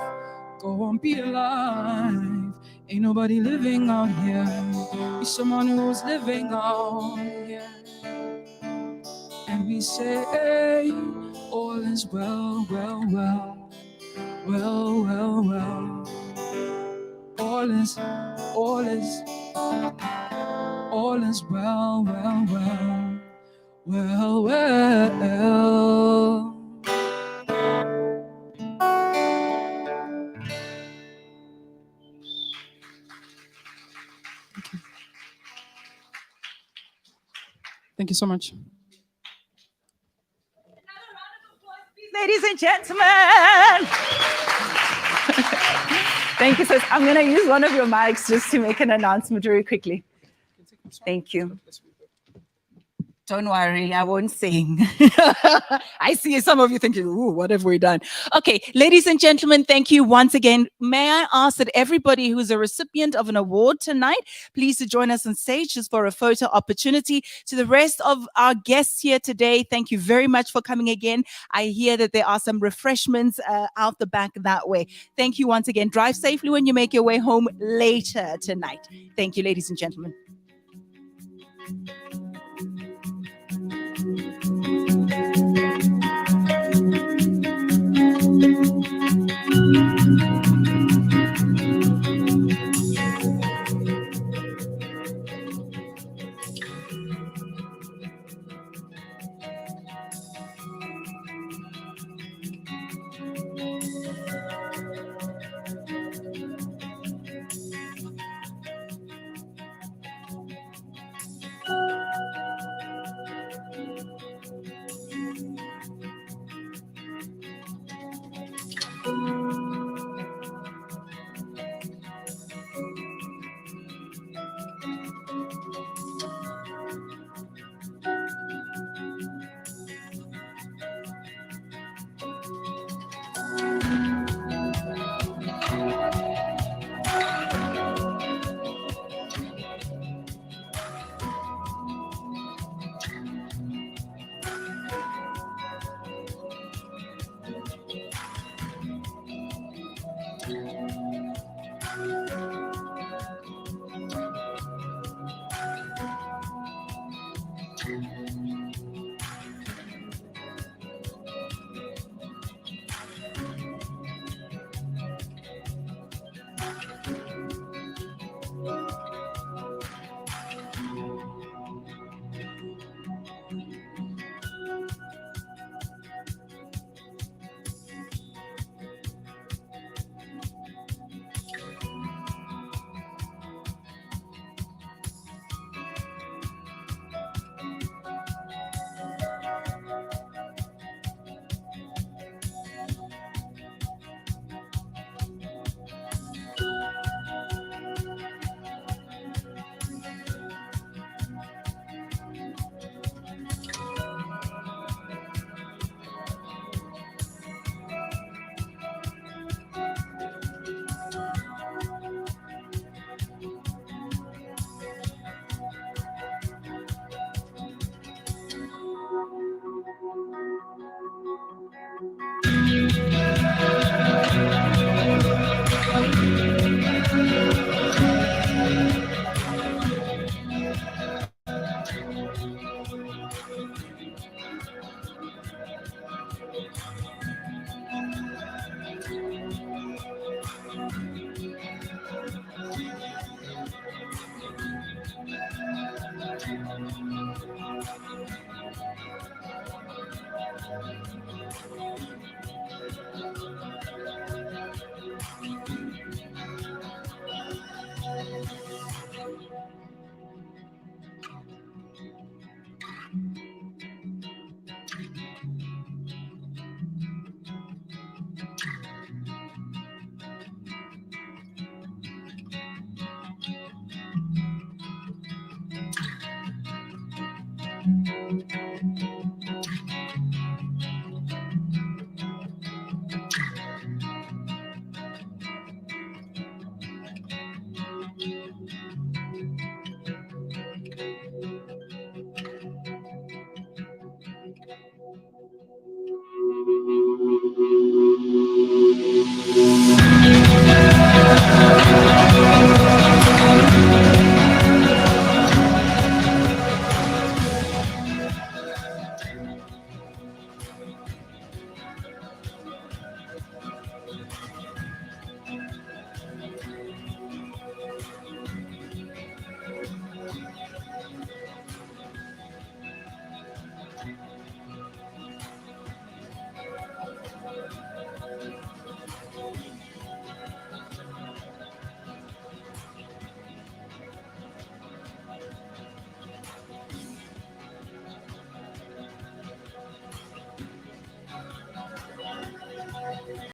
go on, be alive. Ain't nobody living out here, it's someone who's living out here. And we say, all is well, well, well, well, well, well. All is well, well, well, well, well. Thank you so much. Ladies and gentlemen. Thank you, sis. I'm going to use one of your mics just to make an announcement very quickly. Thank you. Don't worry, I won't sing. I see some of you thinking, ooh, what have we done? Okay, ladies and gentlemen, thank you once again. May I ask that everybody who's a recipient of an award tonight, please to join us on stage just for a photo opportunity. To the rest of our guests here today, thank you very much for coming again. I hear that there are some refreshments out the back that way. Thank you once again. Drive safely when you make your way home later tonight. Thank you, ladies and gentlemen.